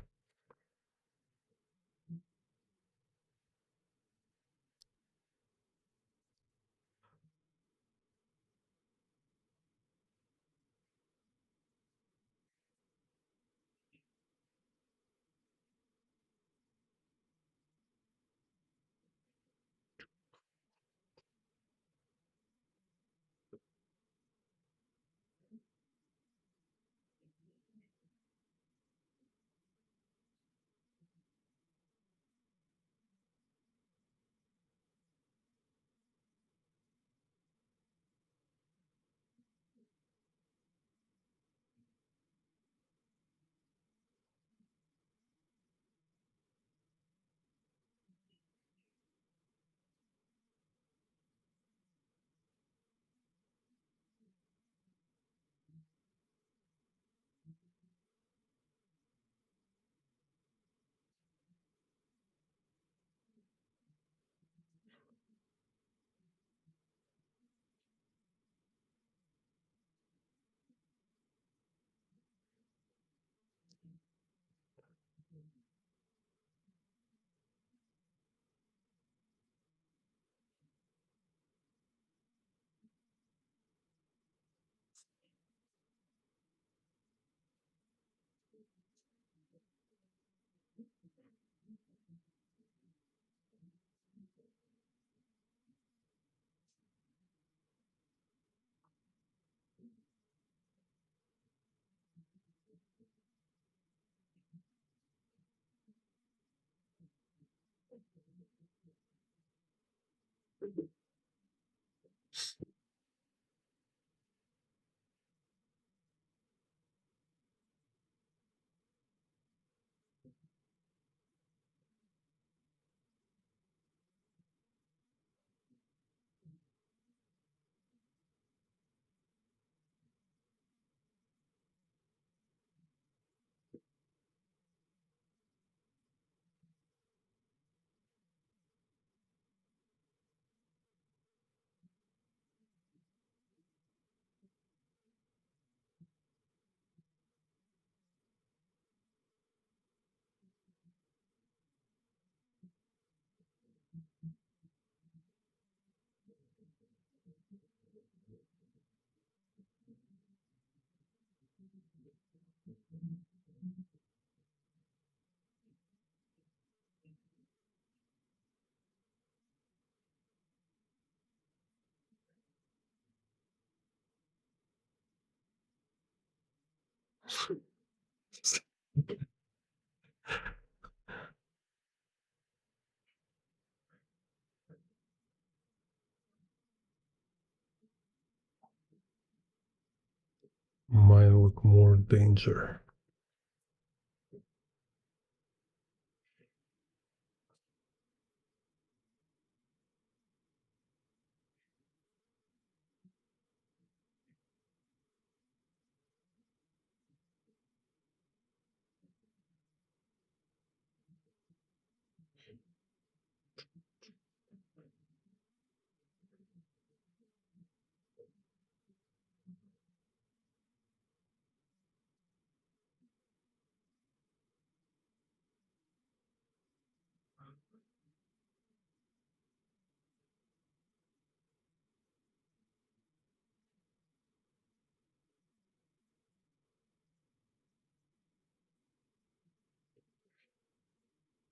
Might look more danger.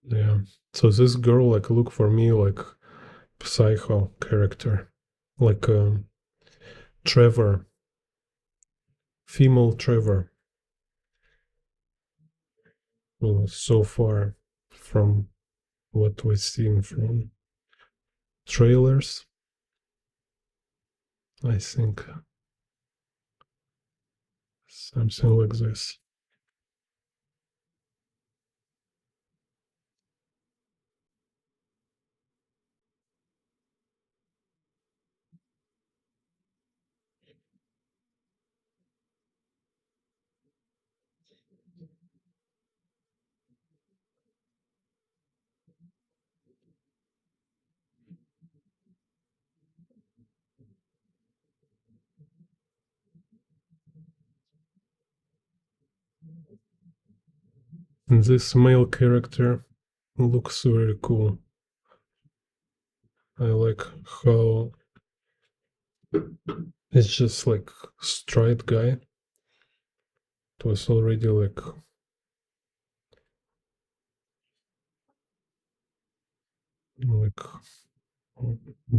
Yeah. So this girl like look for me like psycho character, like Trevor, female Trevor. Well, so far from what we've seen from trailers, I think something like this. And this male character looks very cool. I like how it's just like straight guy. It was already like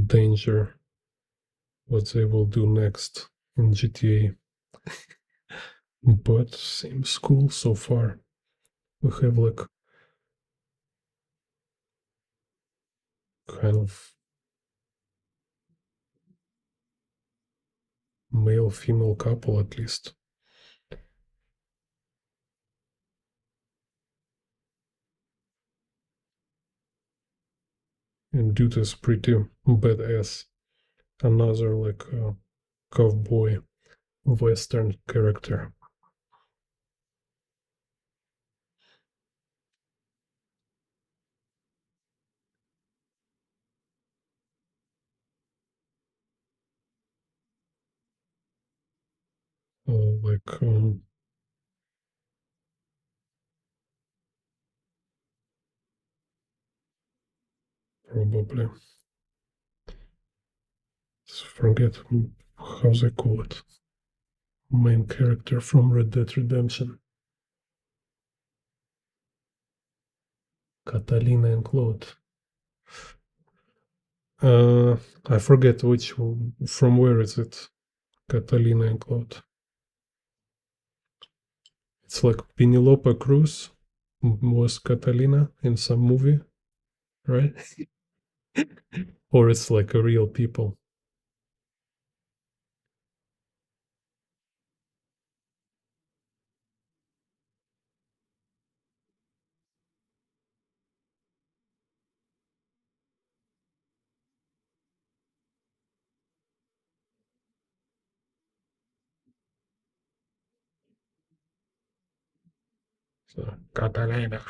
danger what they will do next in GTA. But seems cool so far. We have like kind of male female couple at least. And dude is pretty badass. Another like cowboy western character. Like probably forget how they call it. Main character from Red Dead Redemption. Catalina and Claude. I forget which from where is it? Catalina and Claude. It's like Penelope Cruz was Catalina in some movie, right? Or it's like a real people. So, Catalina.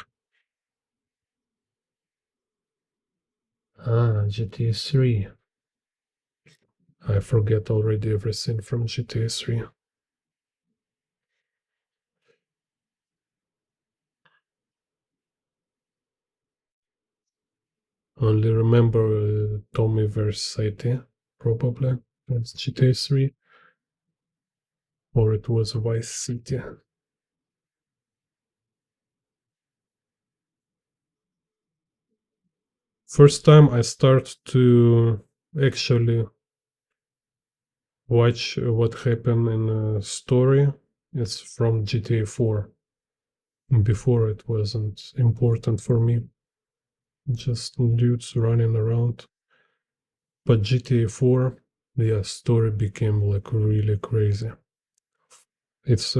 GTA 3. I forget already everything from GTA 3. Only remember Tommy Vercetti, probably. That's GTA 3. Or it was Vice City. First time I start to actually watch what happened in a story is from GTA 4. Before it wasn't important for me. Just dudes running around. But GTA 4, the story became like really crazy. It's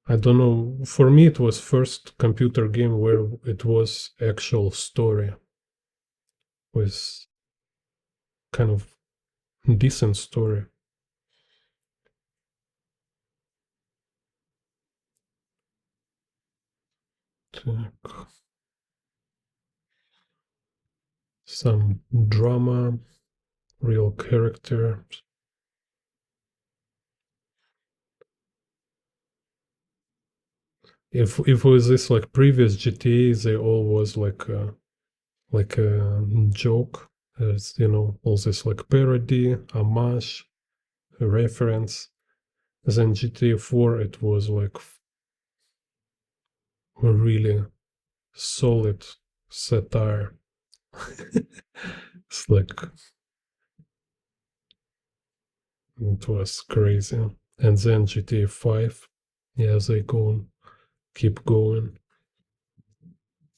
I don't know. For me, it was first computer game where it was actual story with kind of decent story. Some drama, real character. If with this like previous GTA, they all was like a joke. There's all this like parody, homage, reference. Then GTA 4, it was like a really solid satire. It's like it was crazy. And then GTA 5, yeah, they keep going.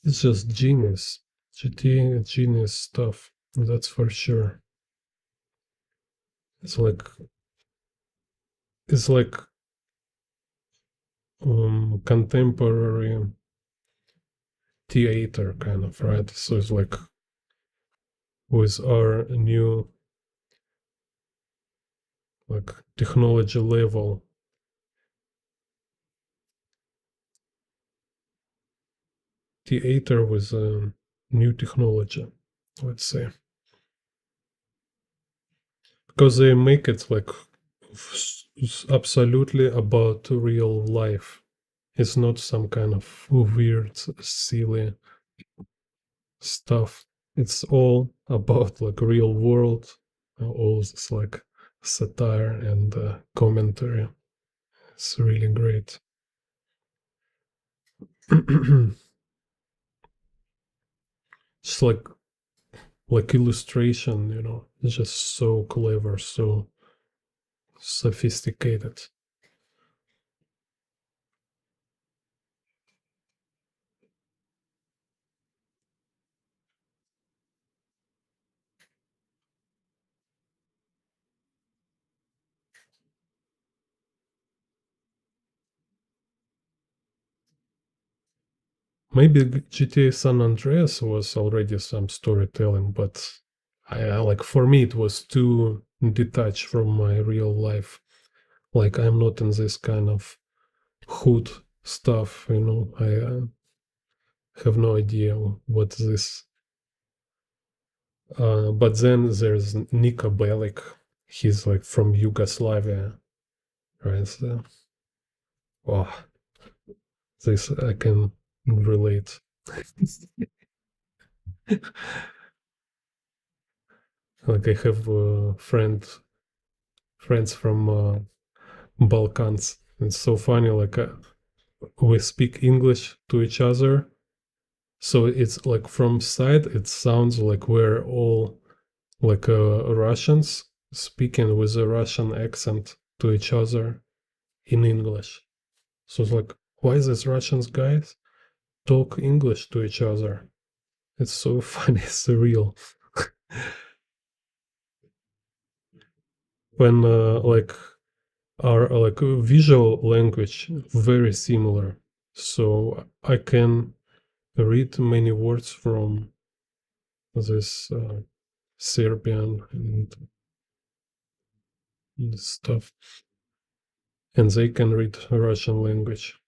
It's just genius. GTA genius stuff. That's for sure. It's like contemporary theater kind of, right? So it's like with our new like technology level. Theater with new technology, let's say, because they make it like absolutely about real life. It's not some kind of weird, silly stuff. It's all about like real world, all this like satire and commentary. It's really great. It's like illustration, it's just so clever, so sophisticated. Maybe GTA San Andreas was already some storytelling, but I like for me it was too detached from my real life. Like I'm not in this kind of hood stuff, I have no idea what this. But then there's Niko Bellic. He's like from Yugoslavia, right? So, wow, this I can relate. Like I have friends from Balkans. It's so funny. Like we speak English to each other, so it's like from side it sounds like we're all like Russians speaking with a Russian accent to each other in English. So it's like, why these Russians guys talk English to each other? It's so funny, surreal. When like our like visual language very similar, so I can read many words from this Serbian and stuff, and they can read Russian language,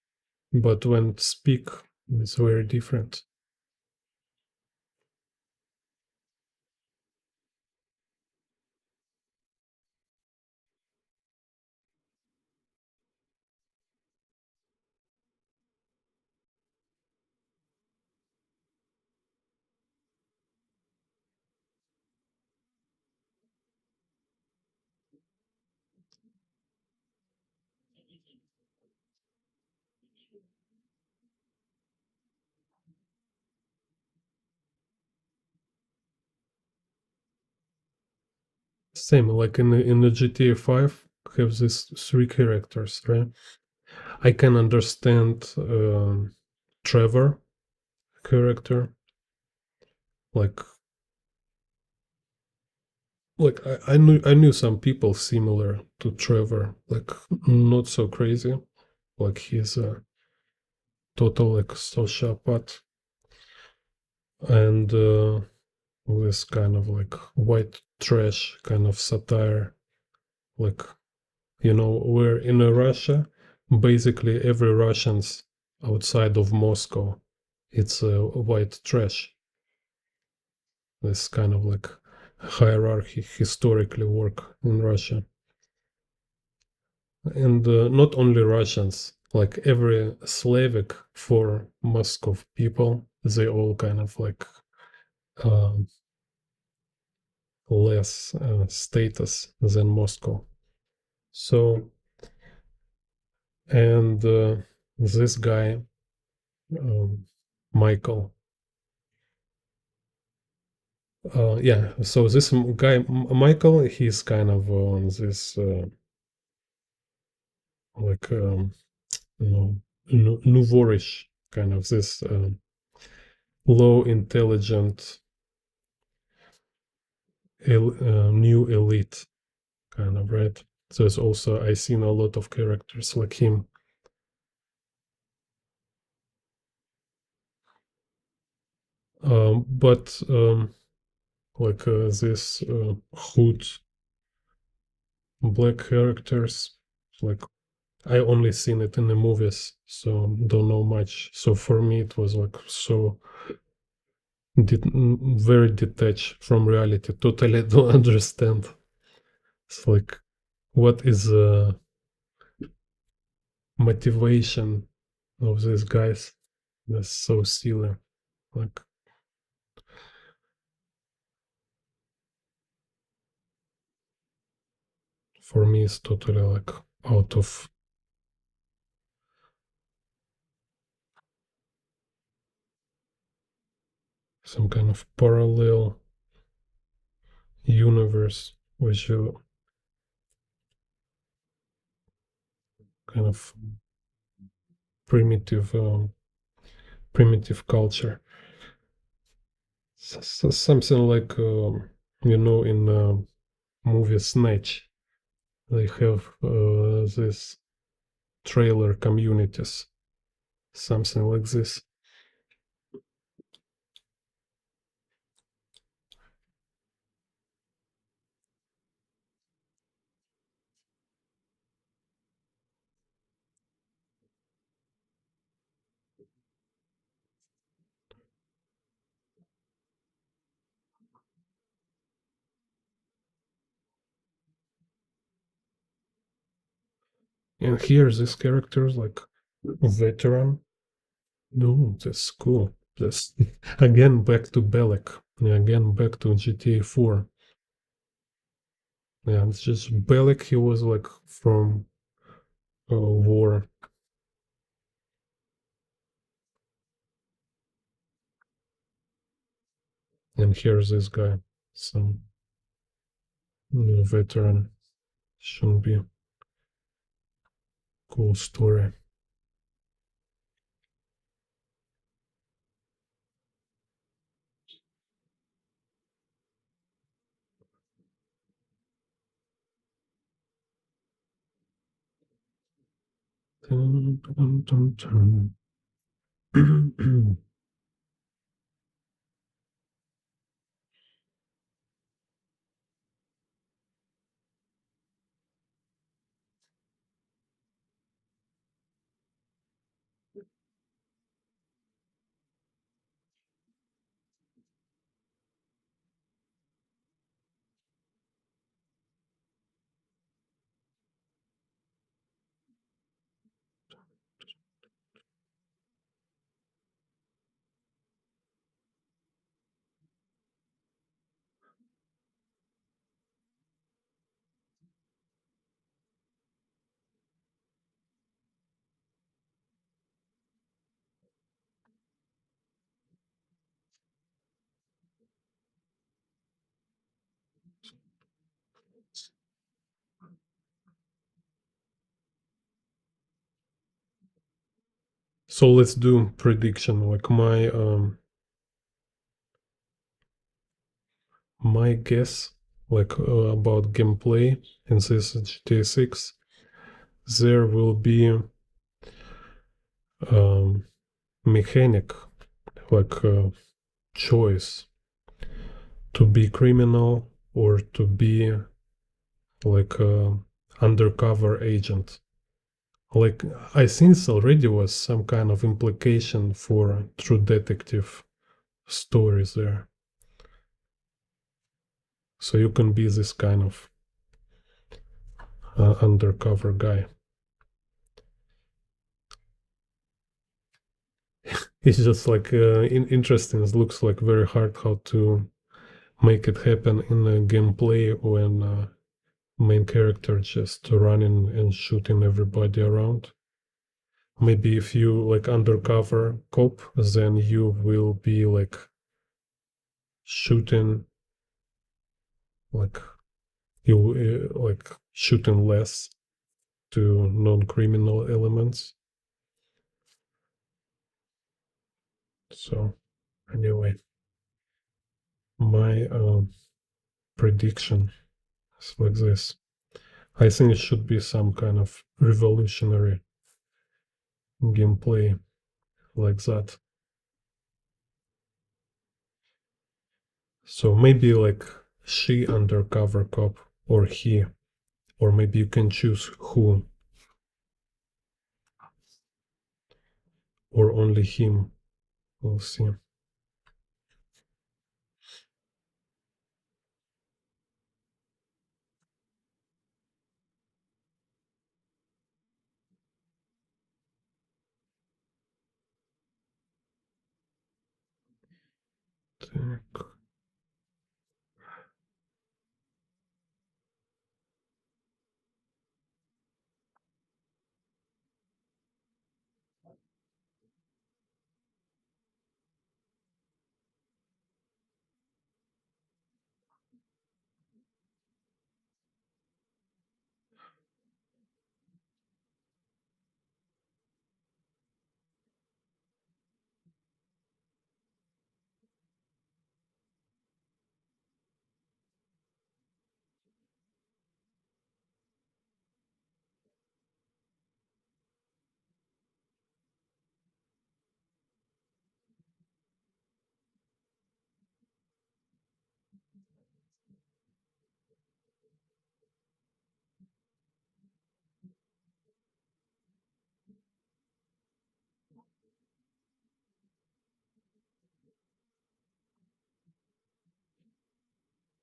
but when speak, it's very different. Same like in the GTA 5 have these three characters, right? I can understand Trevor character, like I knew some people similar to Trevor, like not so crazy, like he's a total like sociopath, and this kind of like white trash kind of satire, like where in Russia, basically every Russians outside of Moscow, it's a white trash. This kind of like hierarchy historically work in Russia, and not only Russians, like every Slavic for Moscow people, they all kind of like um, less status than Moscow. So, and this guy, Michael, yeah. So this guy, Michael, he's kind of on this like you know, nouvorish kind of this low intelligent new elite kind of, right? So it's also I seen a lot of characters like him. But like this hood black characters, like I only seen it in the movies, so don't know much. So for me, it was like so very detached from reality. Totally don't understand. It's like, what is the motivation of these guys? That's so silly. Like for me, it's totally like out of some kind of parallel universe, which you kind of primitive, primitive culture. Something like in movie Snatch, they have this trailer communities, something like this. And here, this character is like veteran. No, that's cool. That's again back to Belek. Yeah, again back to GTA 4. Yeah, it's just Belek. He was like from war, and here's this guy, some veteran. Should be a cool story. Dun, dun, dun, dun. So let's do prediction. Like my guess, like about gameplay in this GTA 6, there will be mechanic, like choice to be criminal or to be like undercover agent. Like I think already was some kind of implication for True Detective stories there. So you can be this kind of undercover guy. It's just like interesting. It looks like very hard how to make it happen in a gameplay when main character just running and shooting everybody around. Maybe if you like undercover cop, then you will be like shooting, like you like shooting less to non-criminal elements. So anyway, my prediction is like this. I think it should be some kind of revolutionary gameplay like that. So maybe like she undercover cop or he, or maybe you can choose who, or only him. We'll see. Так.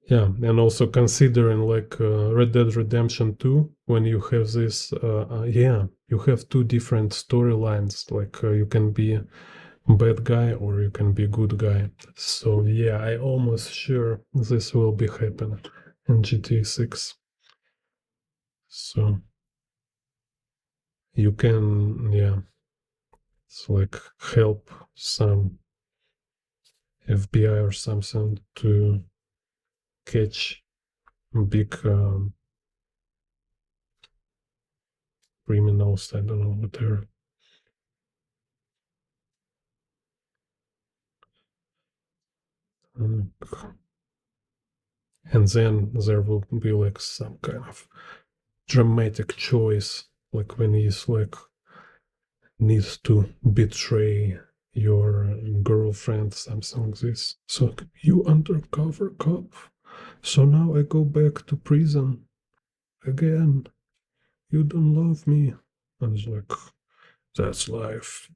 Yeah, and also considering like Red Dead Redemption 2, when you have this, yeah, you have two different storylines. Like you can be bad guy or you can be good guy. So yeah, I almost sure this will be happening in GTA 6. So you can, yeah, it's like help some FBI or something to catch big criminals. I don't know what they're. And then there will be like some kind of dramatic choice, like when he's like needs to betray your girlfriend, something like this. So you undercover cop. So now I go back to prison again. You don't love me. I was like, that's life.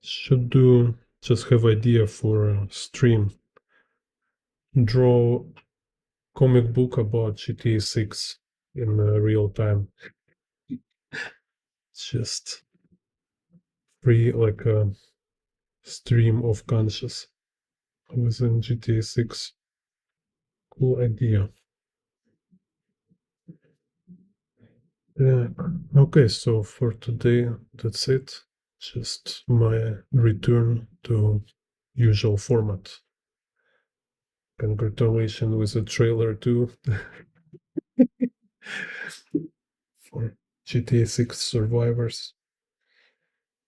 Should do just have idea for a stream. Draw comic book about GTA 6 in real time. Just free like a stream of conscious within GTA 6. Cool idea. Yeah. Okay, so for today, that's it. Just my return to usual format. Congratulations with the trailer too for GTA 6 Survivors.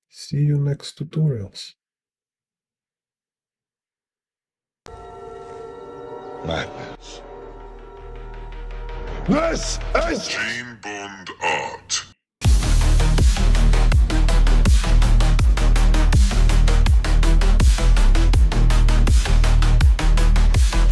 See you next tutorials. Madness. This is Jane Bond Art.